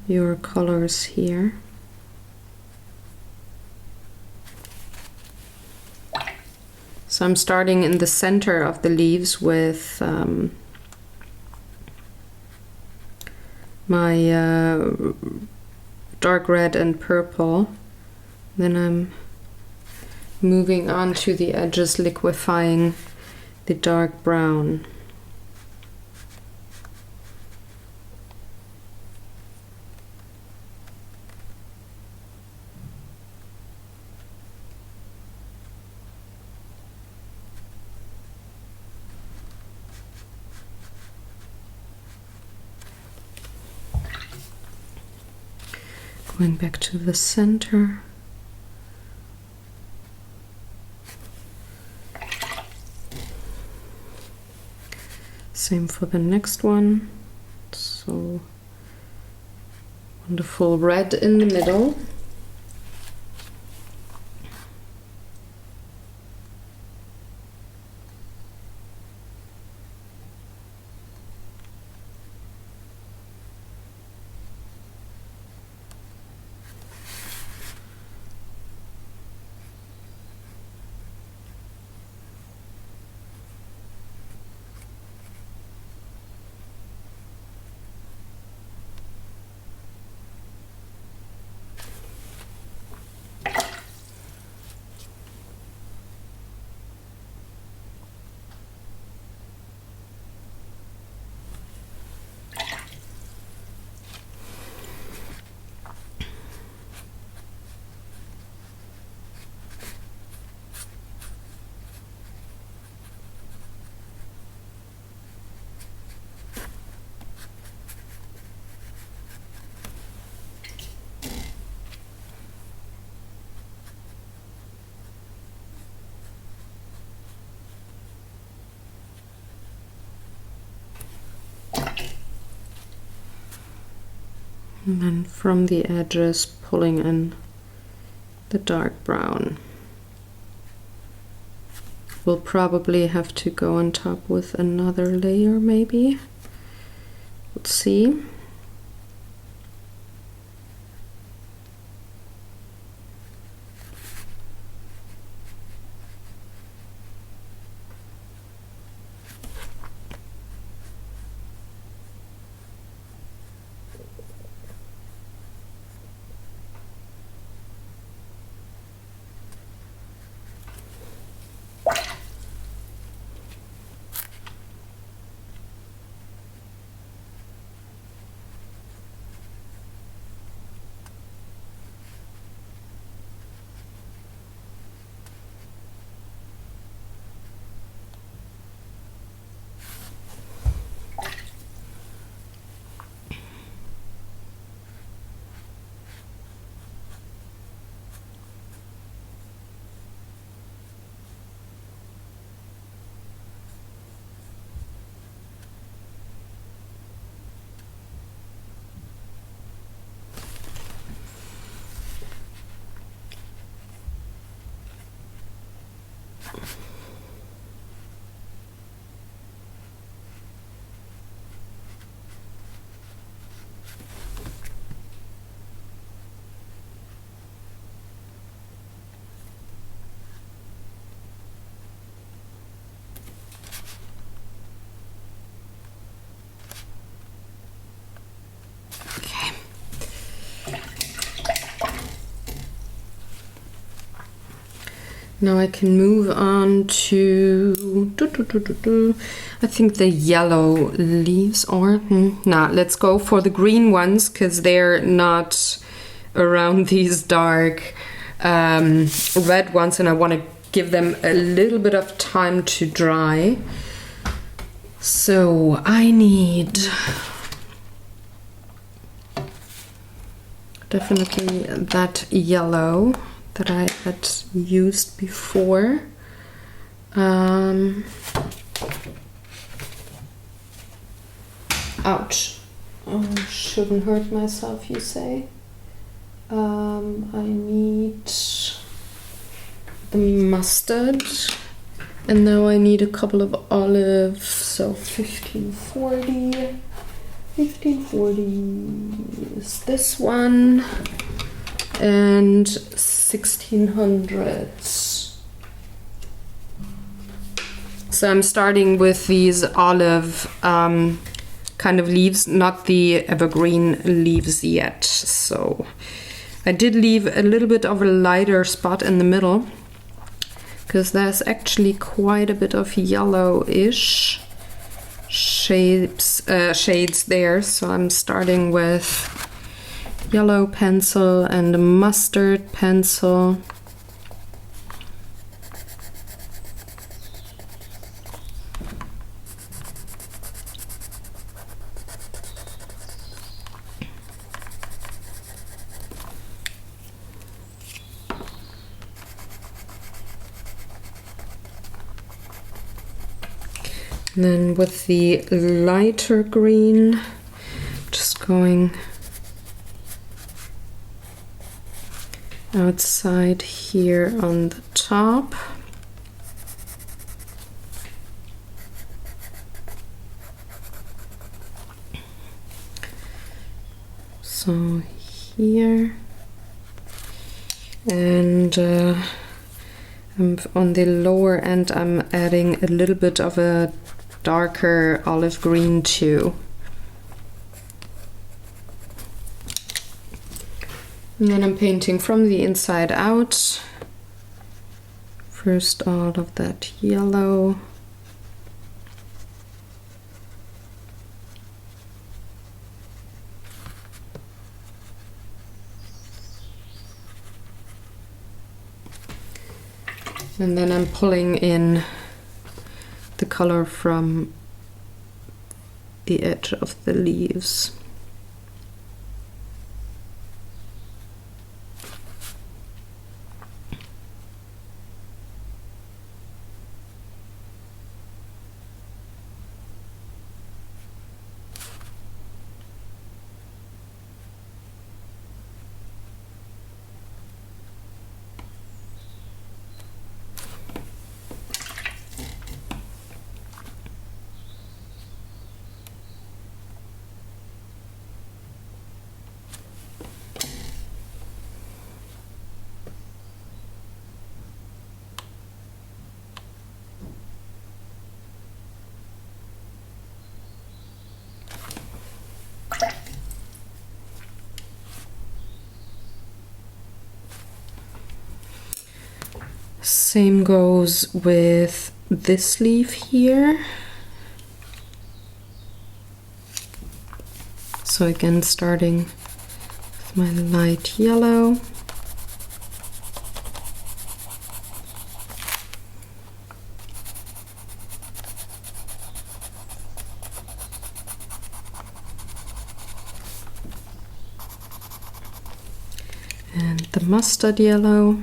your colors here. So I'm starting in the center of the leaves with my dark red and purple. Then I'm moving on to the edges, liquefying the dark brown. Going back to the center. Same for the next one. So wonderful red in the middle. And then from the edges pulling in the dark brown. We'll probably have to go on top with another layer maybe. Let's see. Now I can move on to, I think the yellow leaves, or nah, let's go for the green ones because they're not around these dark red ones, and I want to give them a little bit of time to dry. So I need definitely that yellow that I had used before. Ouch. Oh, shouldn't hurt myself, you say? I need the mustard, and now I need a couple of olives, so 1540. 1540 is this one, and 1600s. So I'm starting with these olive kind of leaves, not the evergreen leaves yet. So I did leave a little bit of a lighter spot in the middle because there's actually quite a bit of yellowish shades there. So I'm starting with yellow pencil and a mustard pencil. And then with the lighter green, just going outside here on the top. So here, and on the lower end I'm adding a little bit of a darker olive green too. And then I'm painting from the inside out. First all of that yellow. And then I'm pulling in the color from the edge of the leaves. Same goes with this leaf here. So again, starting with my light yellow. And the mustard yellow.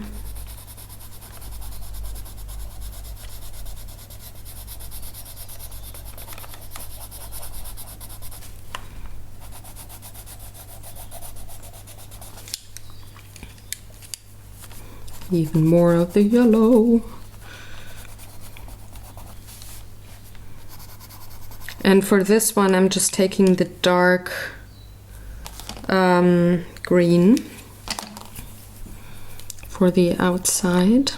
Even more of the yellow. And for this one, I'm just taking the dark green for the outside.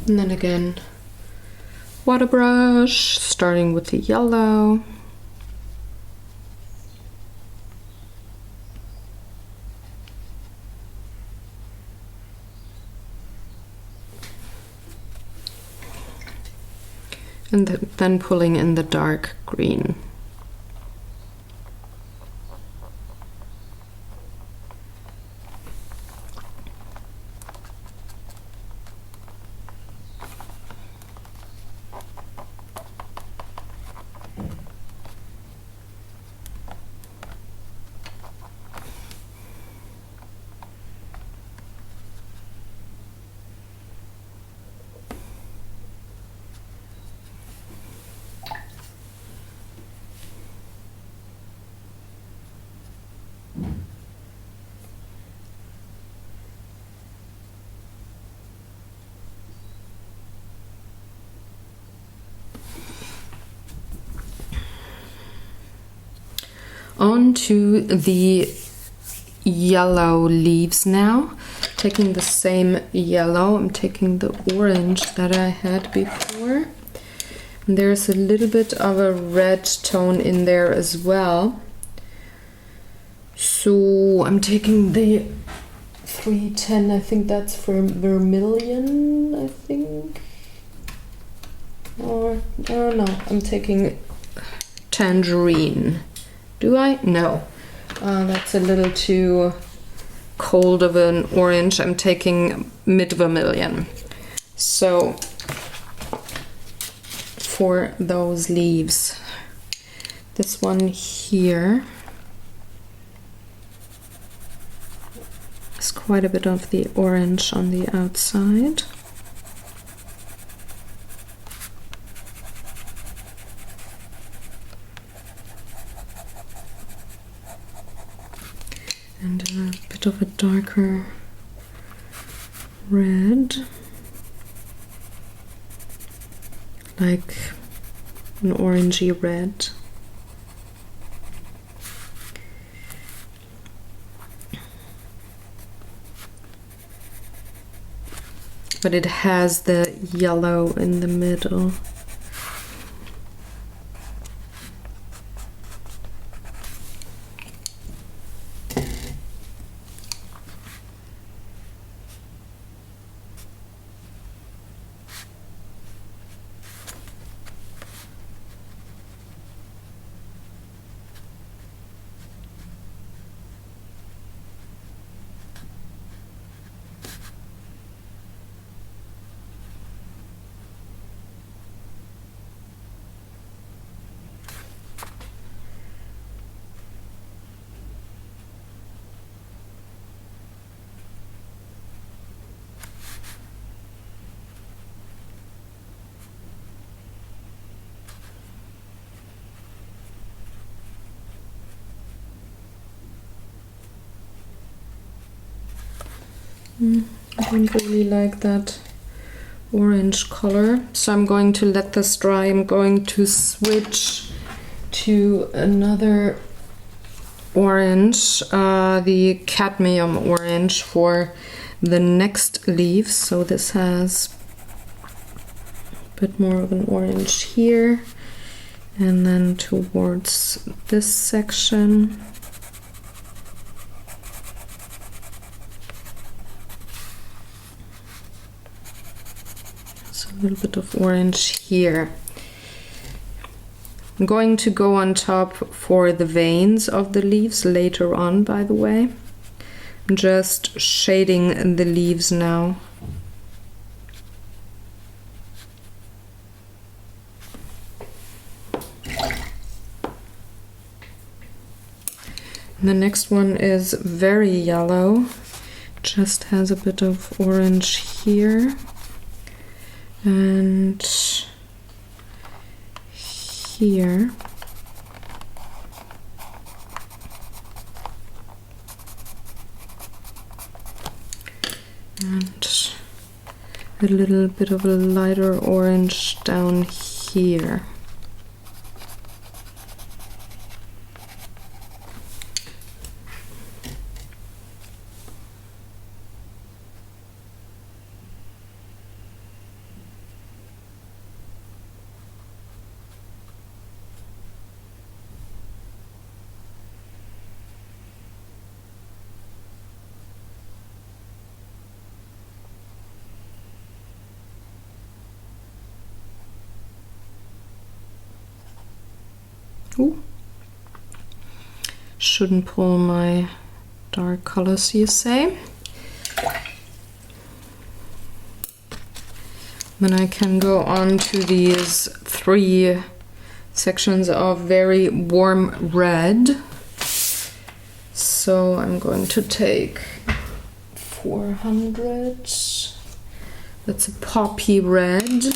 And then again, water brush, starting with the yellow. And then pulling in the dark green. On to the yellow leaves now. Taking the same yellow, I'm taking the orange that I had before. And there's a little bit of a red tone in there as well. So I'm taking the 310, I think that's for vermilion, I think. Or, oh no, I'm taking tangerine. Do I? No. That's a little too cold of an orange. I'm taking mid vermilion. So for those leaves, this one here is quite a bit of the orange on the outside. And a bit of a darker red, like an orangey red. But it has the yellow in the middle. I don't really like that orange color. So I'm going to let this dry. I'm going to switch to another orange, the cadmium orange, for the next leaf. So this has a bit more of an orange here, and then towards this section. So a little bit of orange here. I'm going to go on top for the veins of the leaves later on, by the way. I'm just shading the leaves now. The next one is very yellow, just has a bit of orange here and here. And a little bit of a lighter orange down here. Ooh. Shouldn't pull my dark colors, you say? Then I can go on to these 3 sections of very warm red. So I'm going to take 400. That's a poppy red.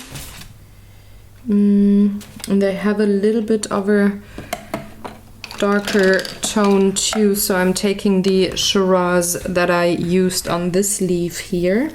And they have a little bit of a darker tone too, so I'm taking the Shiraz that I used on this leaf here.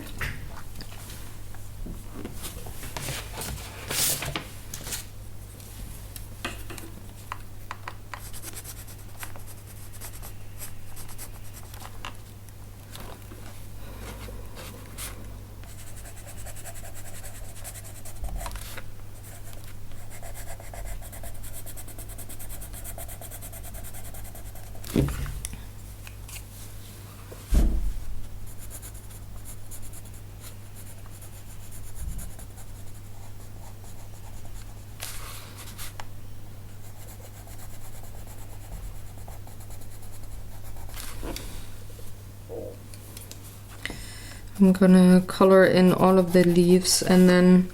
I'm gonna color in all of the leaves and then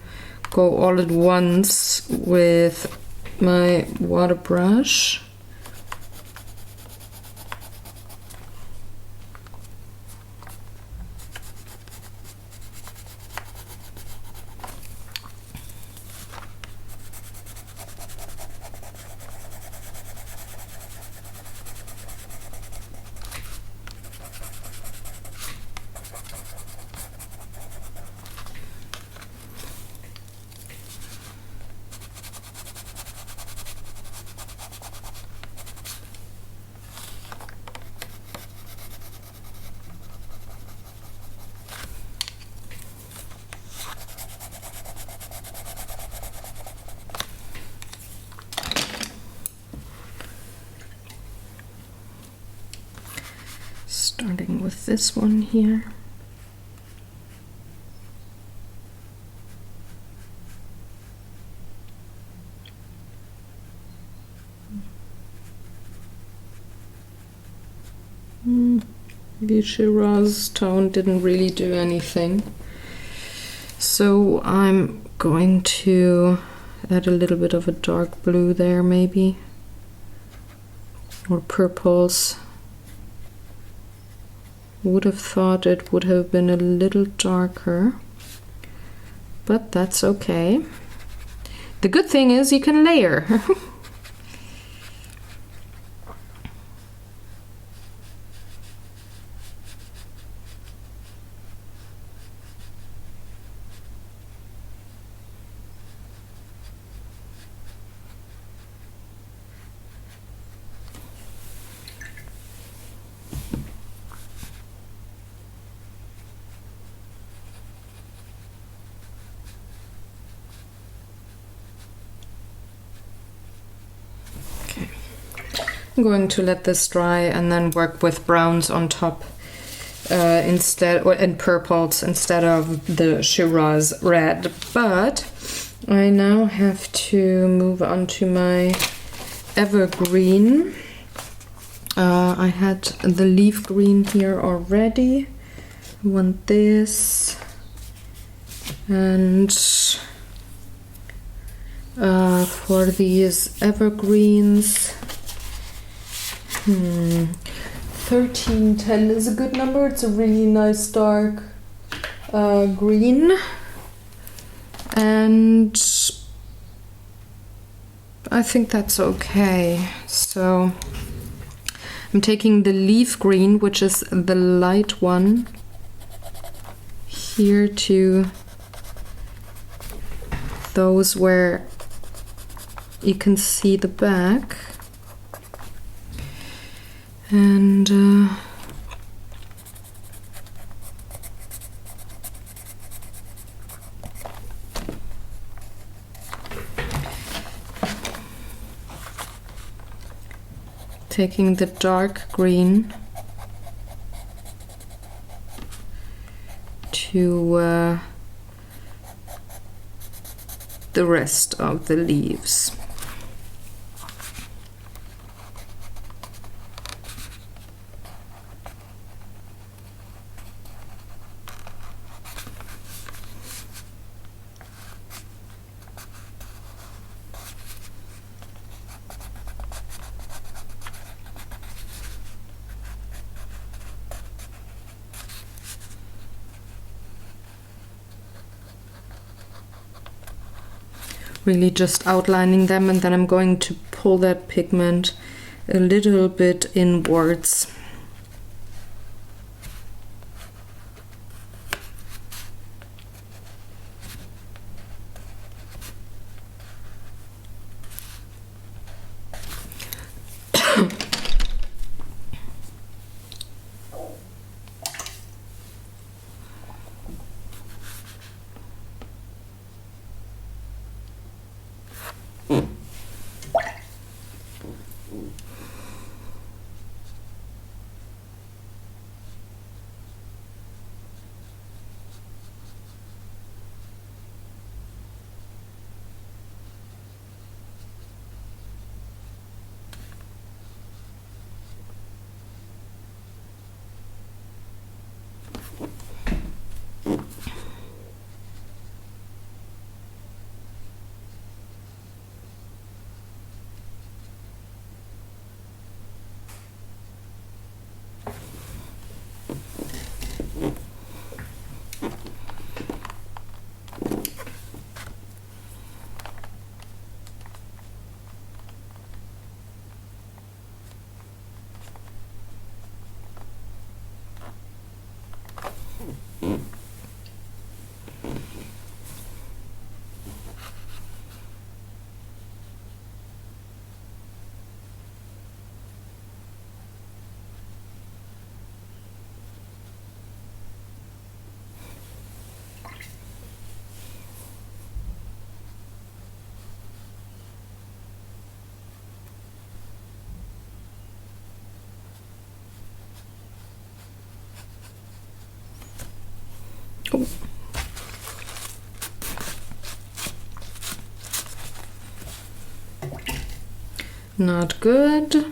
go all at once with my water brush. Starting with this one here. The Shiraz tone didn't really do anything. So I'm going to add a little bit of a dark blue there maybe. Or purples. Would have thought it would have been a little darker, but that's okay. The good thing is you can layer. I'm going to let this dry and then work with browns on top and purples instead of the Shiraz red. But I now have to move on to my evergreen. I had the leaf green here already. I want this. And for these evergreens, 1310 is a good number. It's a really nice dark green. And I think that's okay. So I'm taking the leaf green, which is the light one, here to those where you can see the back. And taking the dark green to the rest of the leaves. Really just outlining them, and then I'm going to pull that pigment a little bit inwards. Oh. Not good,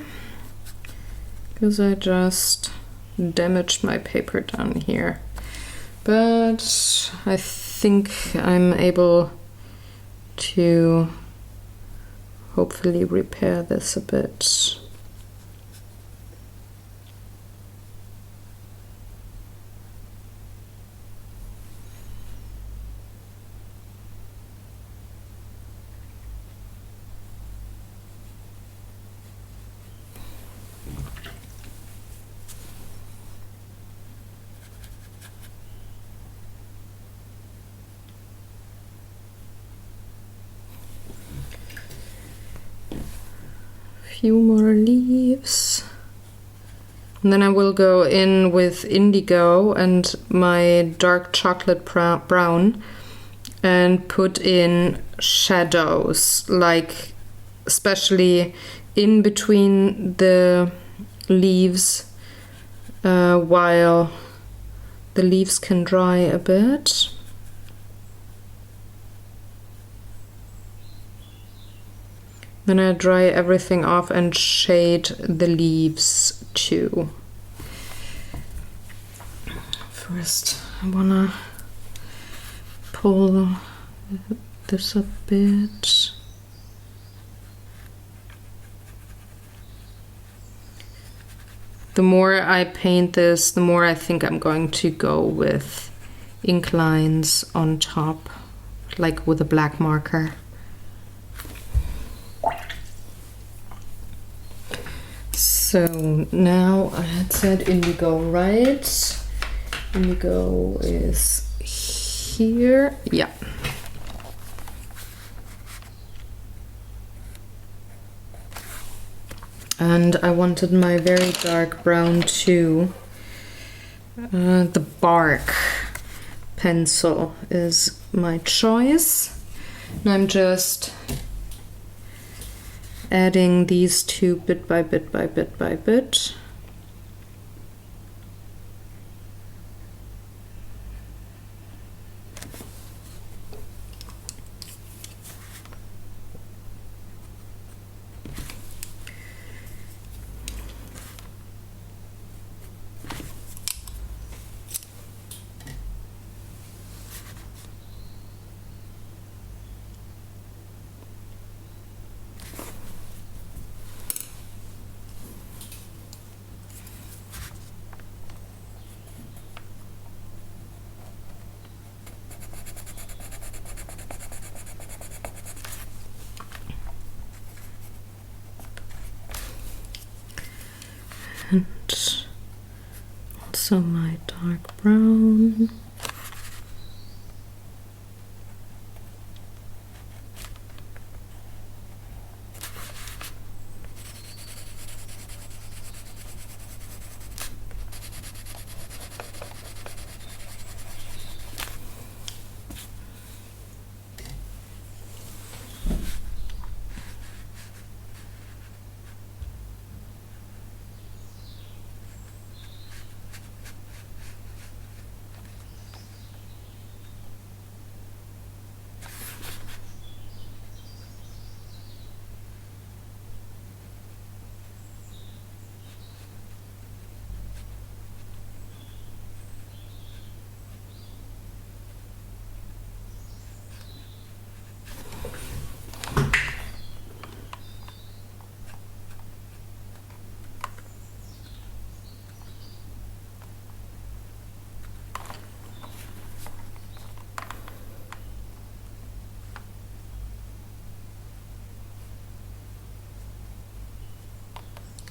because I just damaged my paper down here. But I think I'm able to hopefully repair this a bit. Few more leaves, and then I will go in with indigo and my dark chocolate brown and put in shadows, like especially in between the leaves while the leaves can dry a bit. Then I dry everything off and shade the leaves too. First, I wanna pull this a bit. The more I paint this, the more I think I'm going to go with ink lines on top, like with a black marker. So now I had said indigo, right? Indigo is here, yeah. And I wanted my very dark brown too. The bark pencil is my choice. And I'm just adding these two bit by bit by bit by bit. And also my dark brown.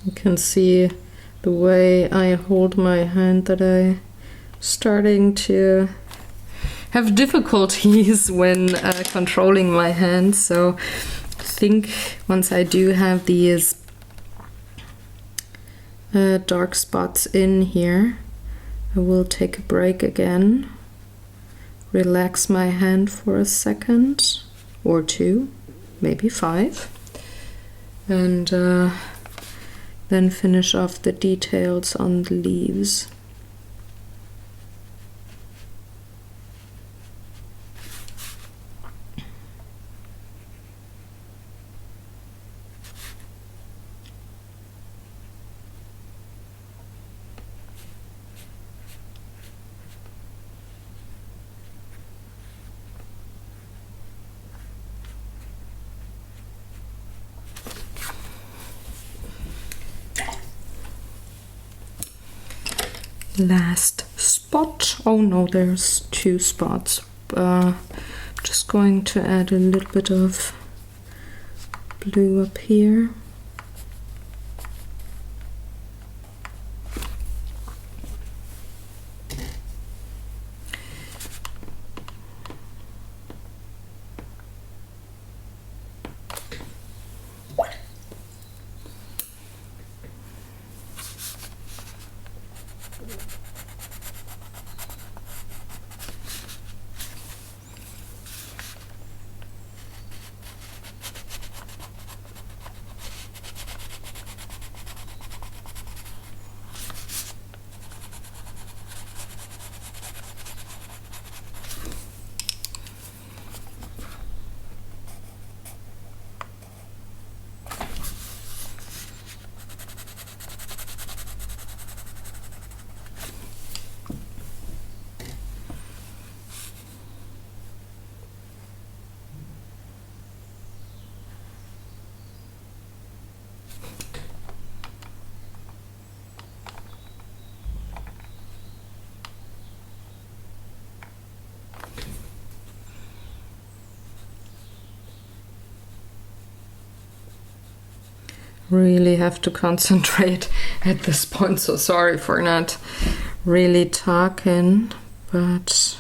You can see the way I hold my hand that I'm starting to have difficulties when controlling my hand. So I think once I do have these dark spots in here, I will take a break again, relax my hand for a second or two, maybe 5, and then finish off the details on the leaves. Last spot. Oh no, there's 2 spots. Just going to add a little bit of blue up here. really have to concentrate at this point, so sorry for not really talking, but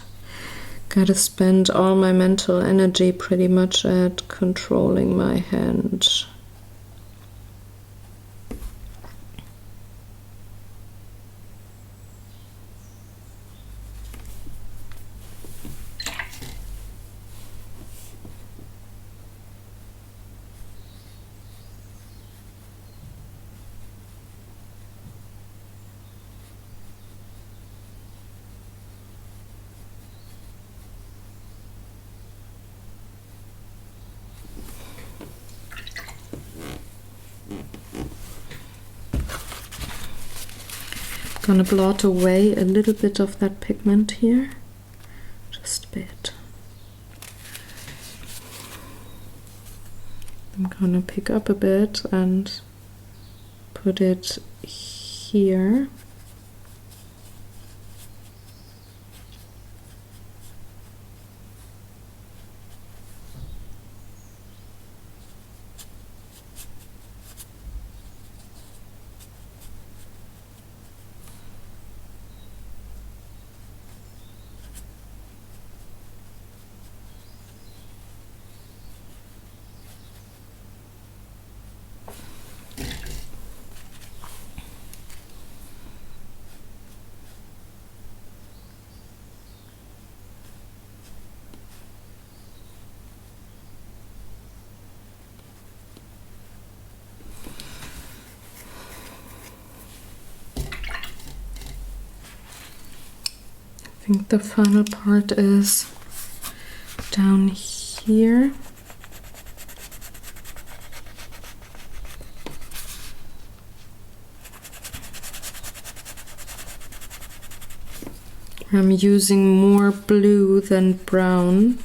gotta spend all my mental energy pretty much at controlling my hand. Gonna blot away a little bit of that pigment here, just a bit. I'm gonna pick up a bit and put it here. I think the final part is down here. I'm using more blue than brown.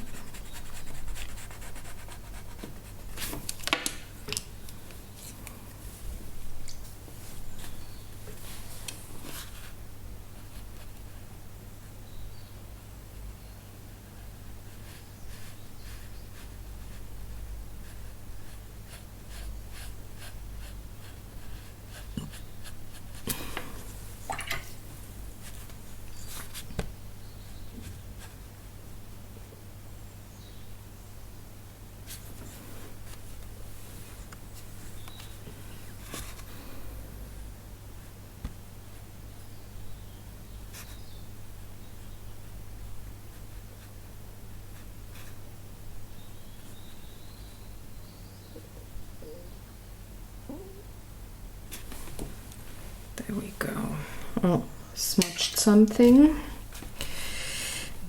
There we go. Oh, smudged something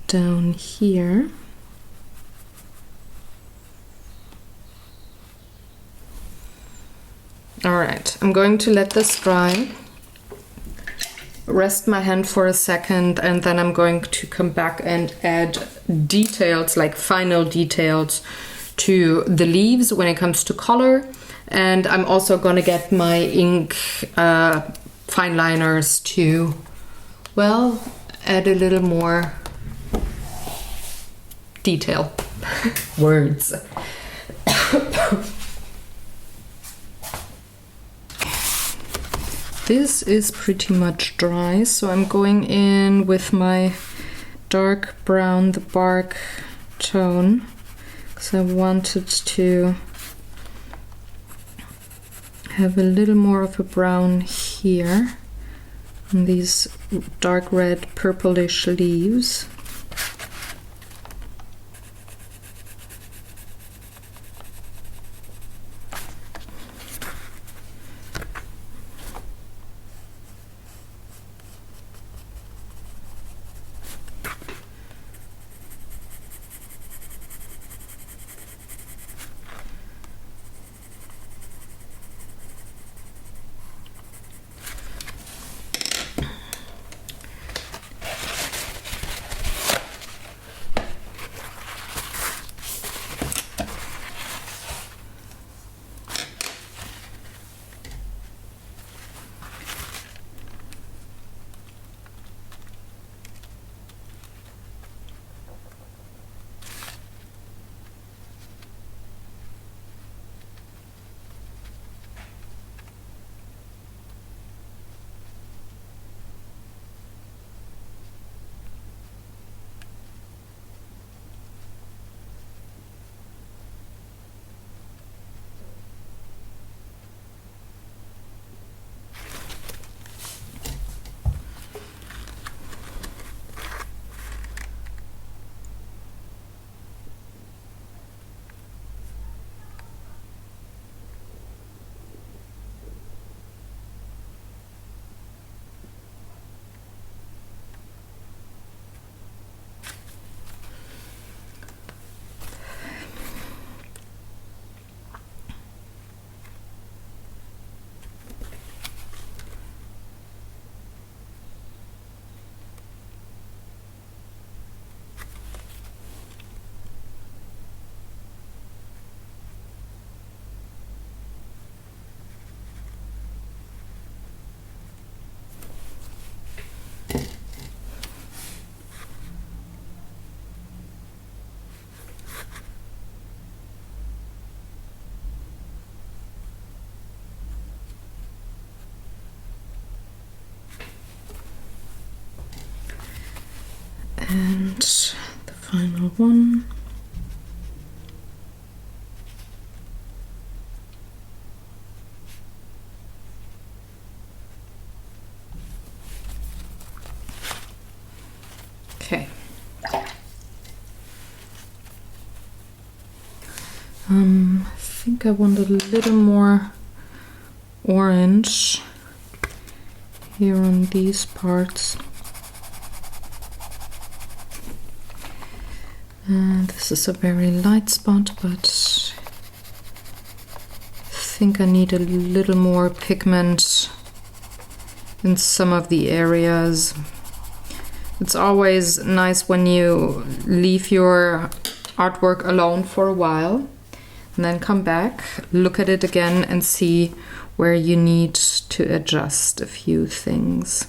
down here. All right, I'm going to let this dry, rest my hand for a second, and then I'm going to come back and add details, like final details, to the leaves when it comes to color. And I'm also going to get my ink fine liners to, well, add a little more detail. Words. This is pretty much dry, so I'm going in with my dark brown, the bark tone, because I wanted to have a little more of a brown here on these dark red purplish leaves. And the final one. Okay. I think I want a little more orange here on these parts. This is a very light spot, but I think I need a little more pigment in some of the areas. It's always nice when you leave your artwork alone for a while and then come back, look at it again and see where you need to adjust a few things.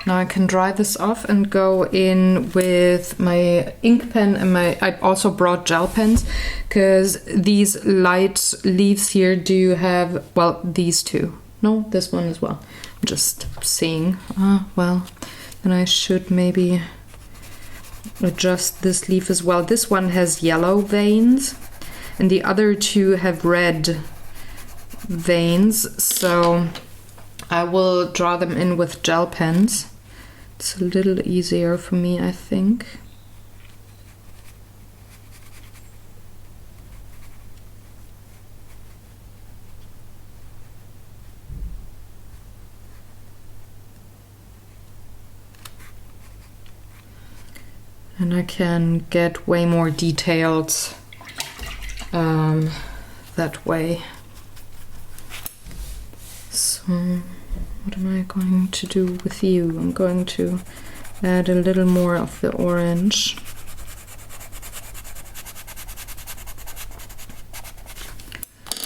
Now I can dry this off and go in with my ink pen and I also brought gel pens because these light leaves here do have, well, these two. No, this one as well. I'm just seeing. Well, then I should maybe adjust this leaf as well. This one has yellow veins and the other two have red veins. So I will draw them in with gel pens. It's a little easier for me, I think. And I can get way more detailed that way. So what am I going to do with you? I'm going to add a little more of the orange.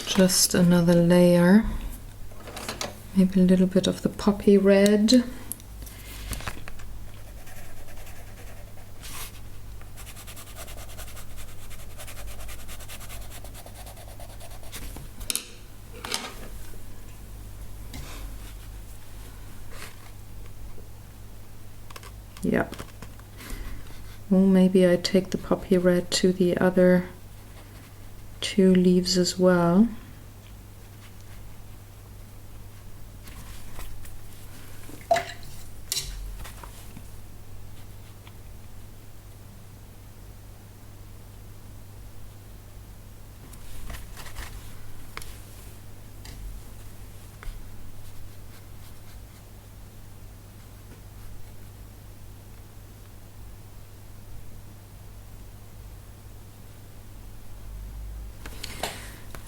Just another layer. Maybe a little bit of the poppy red. Yeah. Well, maybe I take the poppy red to the other two leaves as well.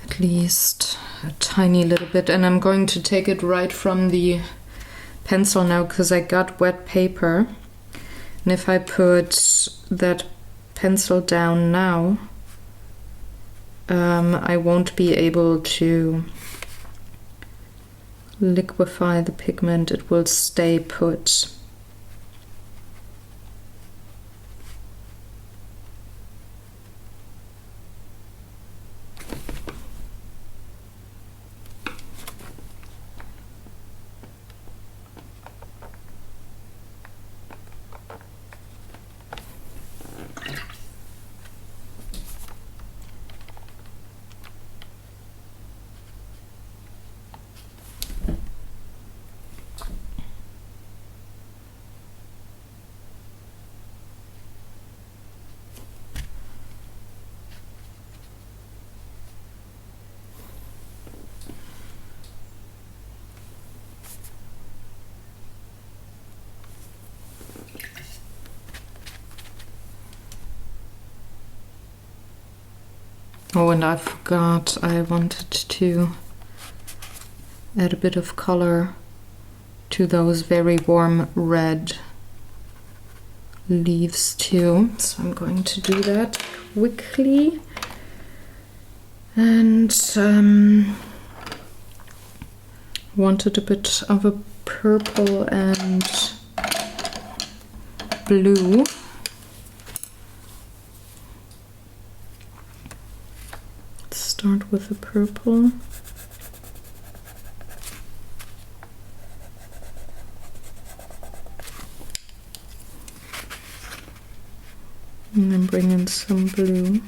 At least a tiny little bit, and I'm going to take it right from the pencil now because I got wet paper, and if I put that pencil down now I won't be able to liquefy the pigment. It will stay put. Oh, and I forgot, I wanted to add a bit of color to those very warm red leaves too. So I'm going to do that quickly. And wanted a bit of a purple and blue. Let's start with the purple. And then bring in some blue.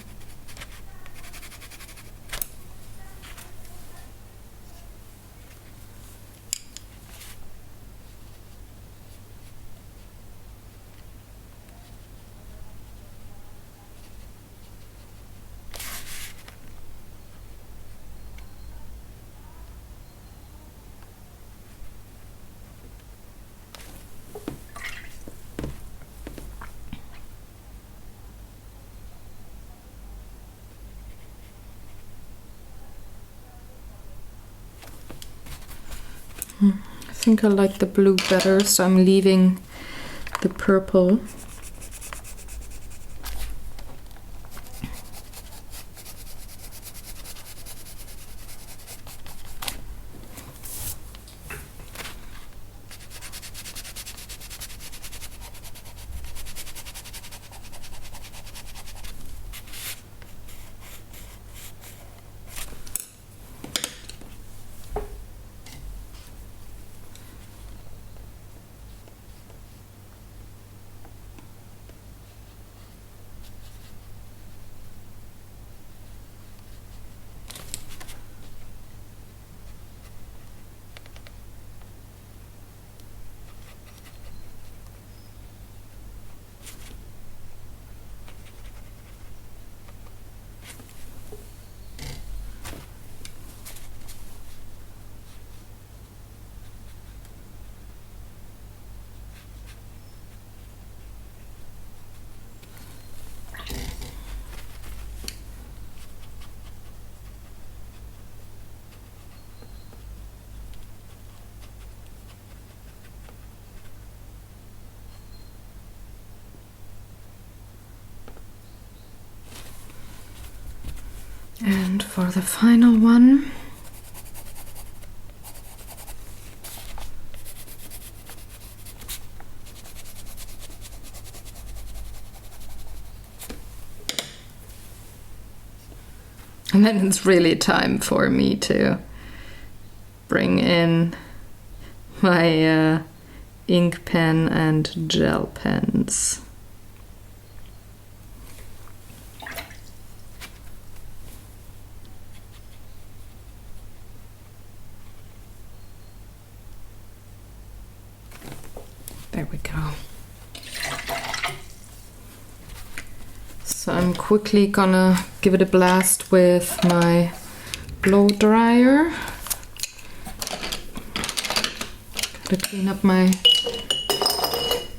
I think I like the blue better, so I'm leaving the purple. And for the final one, and then it's really time for me to bring in my ink pen and gel pens. There we go. So I'm quickly gonna give it a blast with my blow dryer. Gotta clean up my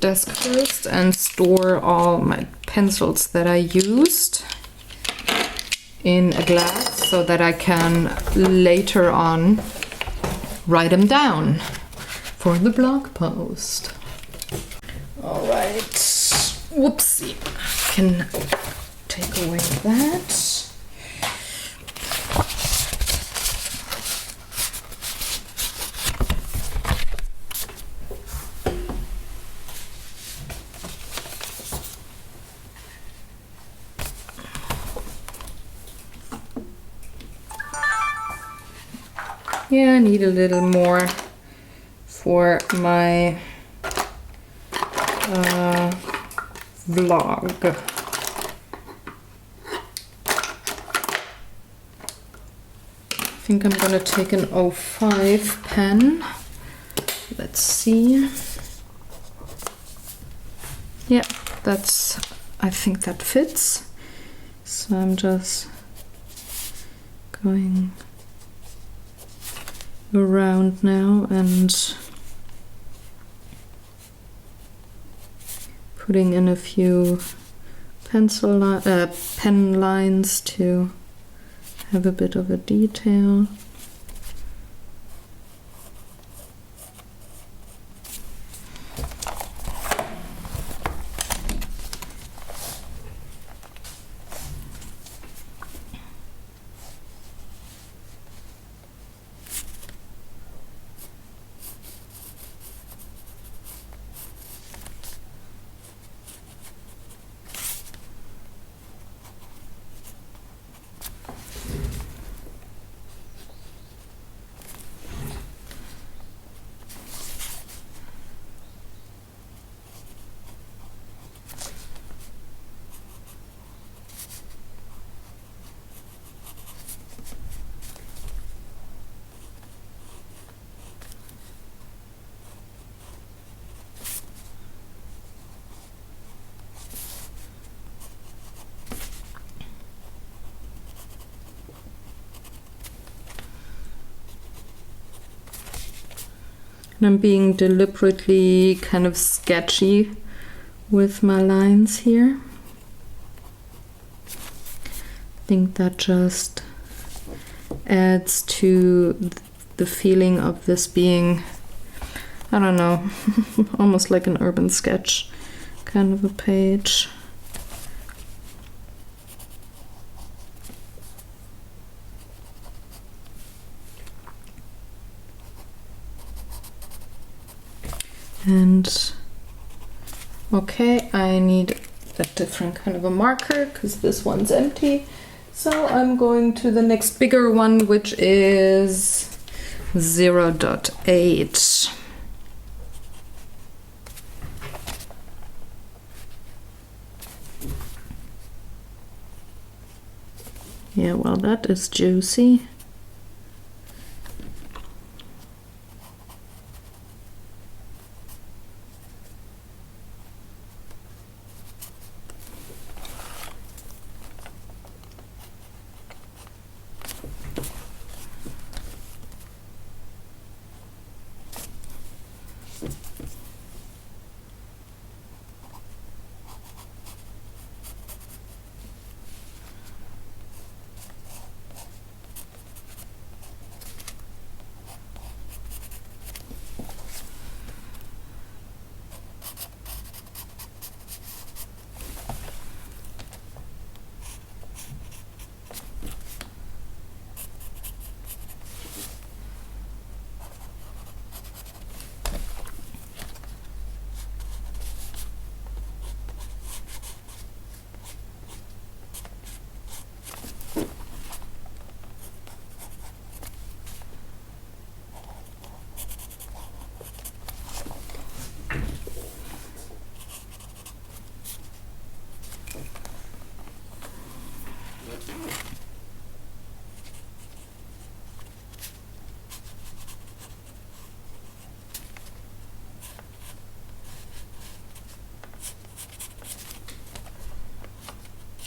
desk first and store all my pencils that I used in a glass so that I can later on write them down for the blog post. All right, whoopsie, I can take away that. Yeah, I need a little more for my vlog. I think I'm gonna take an 05 pen. Let's see. Yeah, I think that fits. So I'm just going around now and putting in a few pen lines to have a bit of a detail. And I'm being deliberately kind of sketchy with my lines here. I think that just adds to the feeling of this being, I don't know, almost like an urban sketch kind of a page. And okay, I need a different kind of a marker because this one's empty. So I'm going to the next bigger one, which is 0.8. Yeah, well, that is juicy.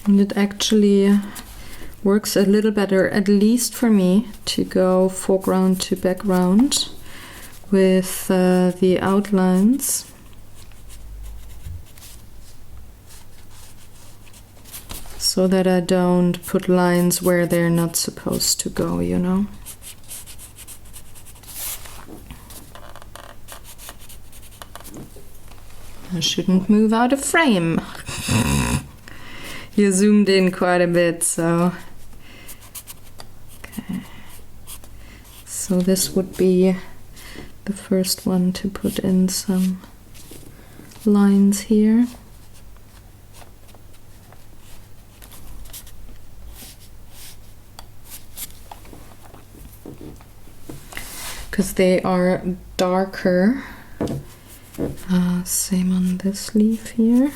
And it actually works a little better, at least for me, to go foreground to background with the outlines. So that I don't put lines where they're not supposed to go, you know? I shouldn't move out of frame. You zoomed in quite a bit, so... Okay. So this would be the first one to put in some lines here. Because they are darker. Same on this leaf here.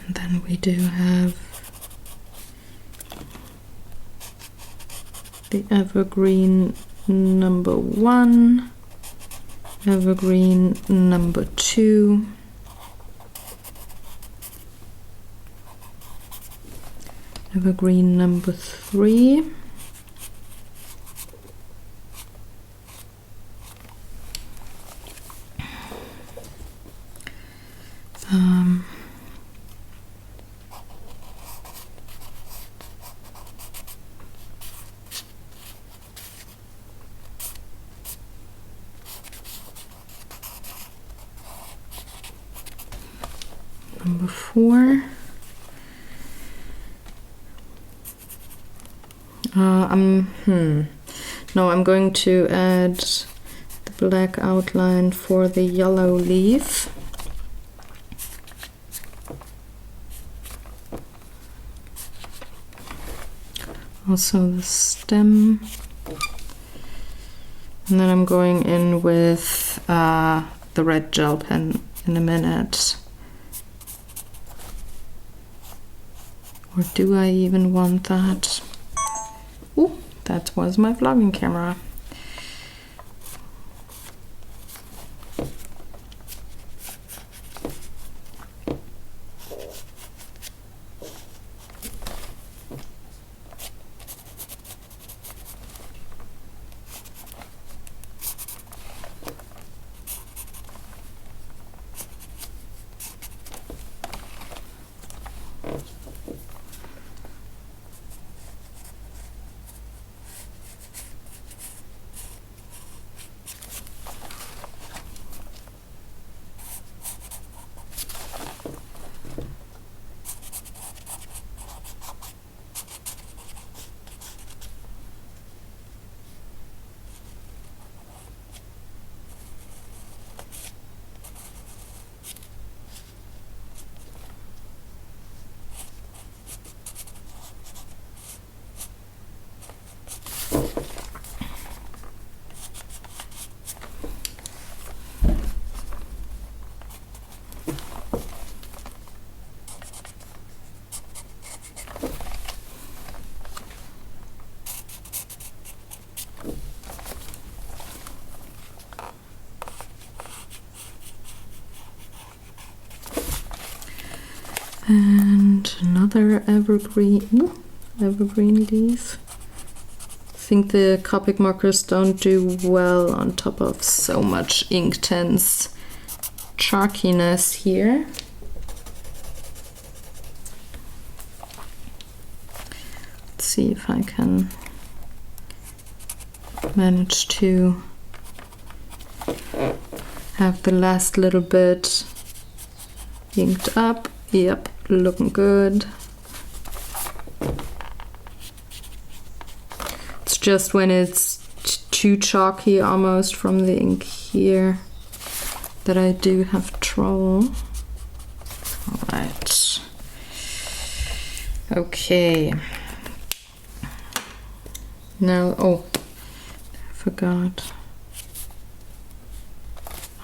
And then we do have the evergreen number 1, evergreen number 2, evergreen number 3, number 4. No, I'm going to add the black outline for the yellow leaf. Also the stem. And then I'm going in with the red gel pen in a minute. Or do I even want that? Oh, that was my vlogging camera. And another evergreen leaf. I think the Copic markers don't do well on top of so much Inktense chalkiness here. Let's see if I can manage to have the last little bit inked up. Yep, looking good. It's just when it's too chalky almost from the ink here that I do have trouble. All right. Okay. Now, oh, I forgot.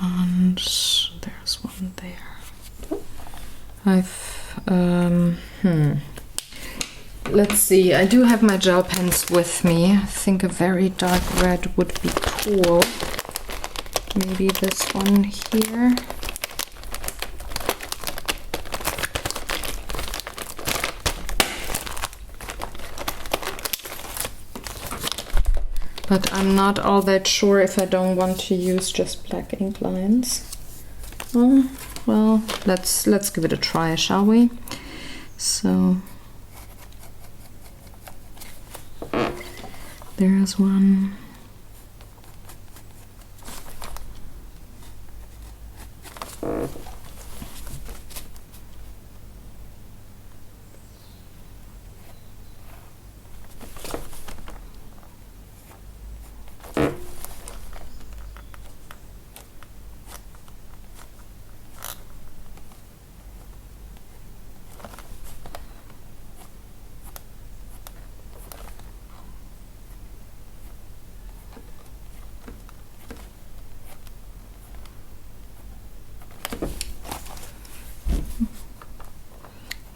And there's one there. Let's see, I do have my gel pens with me. I think a very dark red would be cool. Maybe this one here. But I'm not all that sure if I don't want to use just black ink lines. Well, let's give it a try, shall we? So there's one.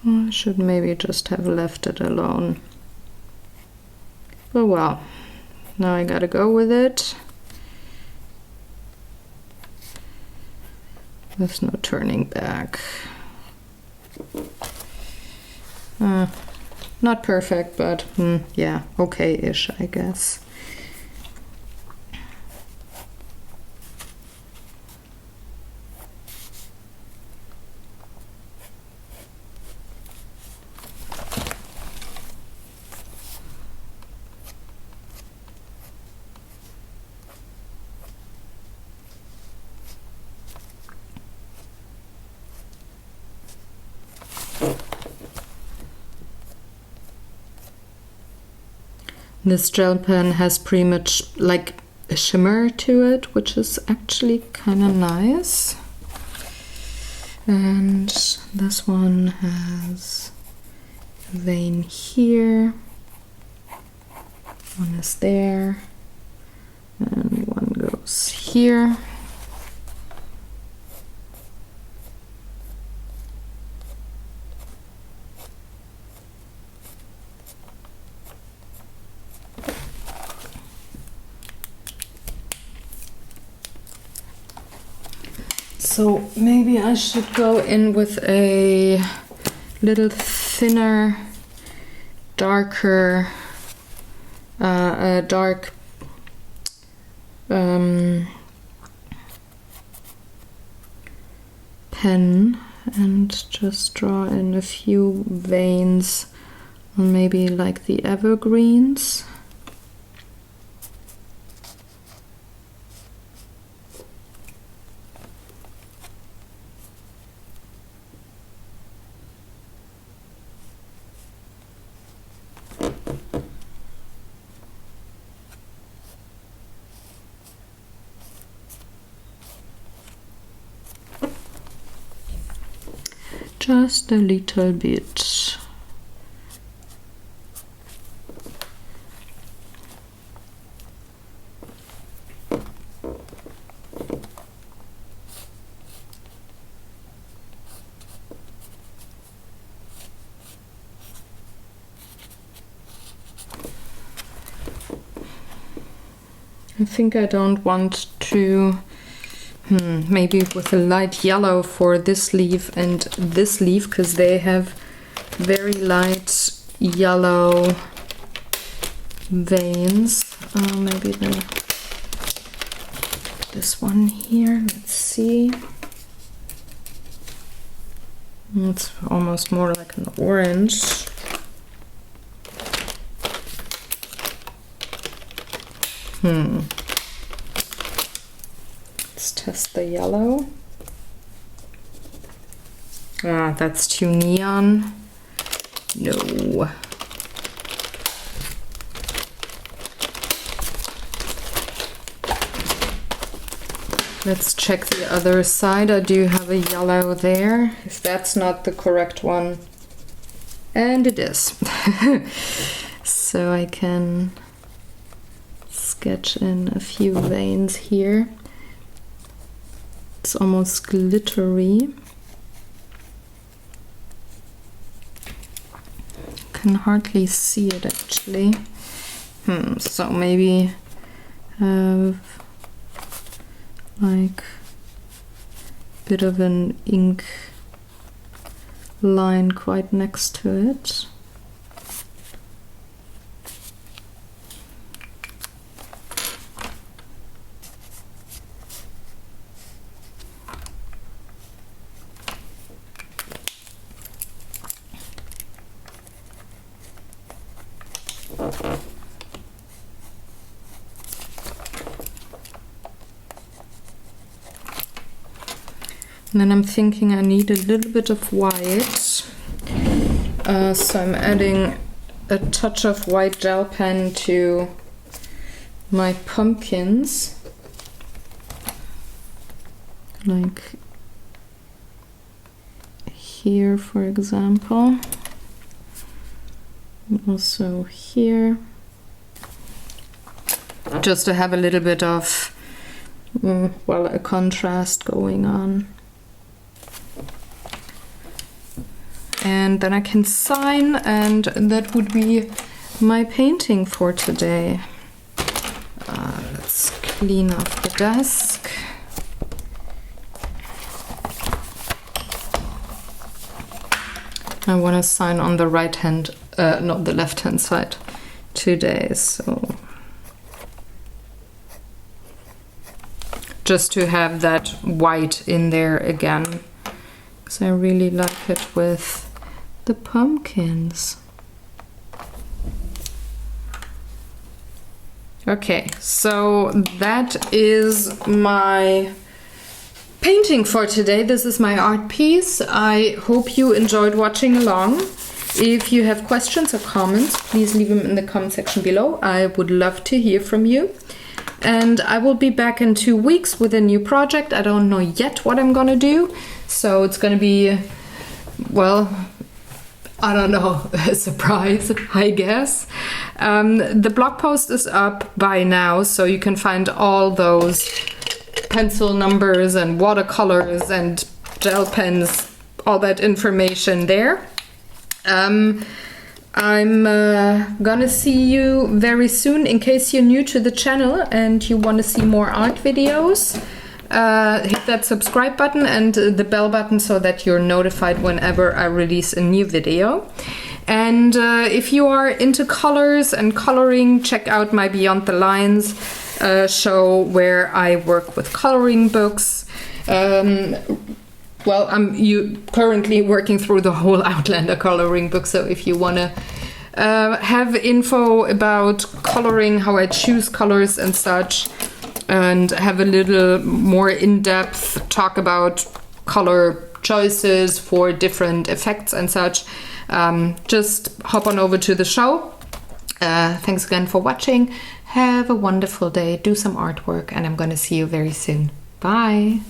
I should maybe just have left it alone. But well, now I gotta go with it. There's no turning back. Not perfect, but yeah, okay-ish, I guess. This gel pen has pretty much like a shimmer to it, which is actually kind of nice. And this one has a vein here, one is there, and one goes here. So maybe I should go in with a little thinner, darker, dark pen and just draw in a few veins on maybe like the evergreens. Just a little bit. I think I don't want to maybe with a light yellow for this leaf and this leaf, because they have very light yellow veins. Maybe this one here, let's see. It's almost more like an orange. Let's test the yellow. Ah, that's too neon. No. Let's check the other side. I do have a yellow there, if that's not the correct one. And it is. So I can sketch in a few veins here. It's almost glittery. Can hardly see it actually. So maybe have like a bit of an ink line quite next to it. And then I'm thinking I need a little bit of white. So I'm adding a touch of white gel pen to my pumpkins. Like here, for example. Also here. Just to have a little bit of, well, a contrast going on. And then I can sign, and that would be my painting for today. Let's clean off the desk. I want to sign on the right hand, not the left hand side today, so just to have that white in there again, because I really like it with the pumpkins. Okay, so that is my painting for today. This is my art piece. I hope you enjoyed watching along. If you have questions or comments, please leave them in the comment section below. I would love to hear from you. And I will be back in 2 weeks with a new project. I don't know yet what I'm gonna do. So it's gonna be, well, I don't know, a surprise, I guess. The blog post is up by now, so you can find all those pencil numbers and watercolors and gel pens, all that information there. I'm gonna see you very soon. In case you're new to the channel and you want to see more art videos, hit that subscribe button and the bell button so that you're notified whenever I release a new video. And if you are into colors and coloring, check out my Beyond the Lines show where I work with coloring books. Well, I'm currently working through the whole Outlander coloring book, so if you want to have info about coloring, how I choose colors and such, and have a little more in-depth talk about color choices for different effects and such, just hop on over to the show. Thanks again for watching. Have a wonderful day, do some artwork, and I'm gonna see you very soon. Bye!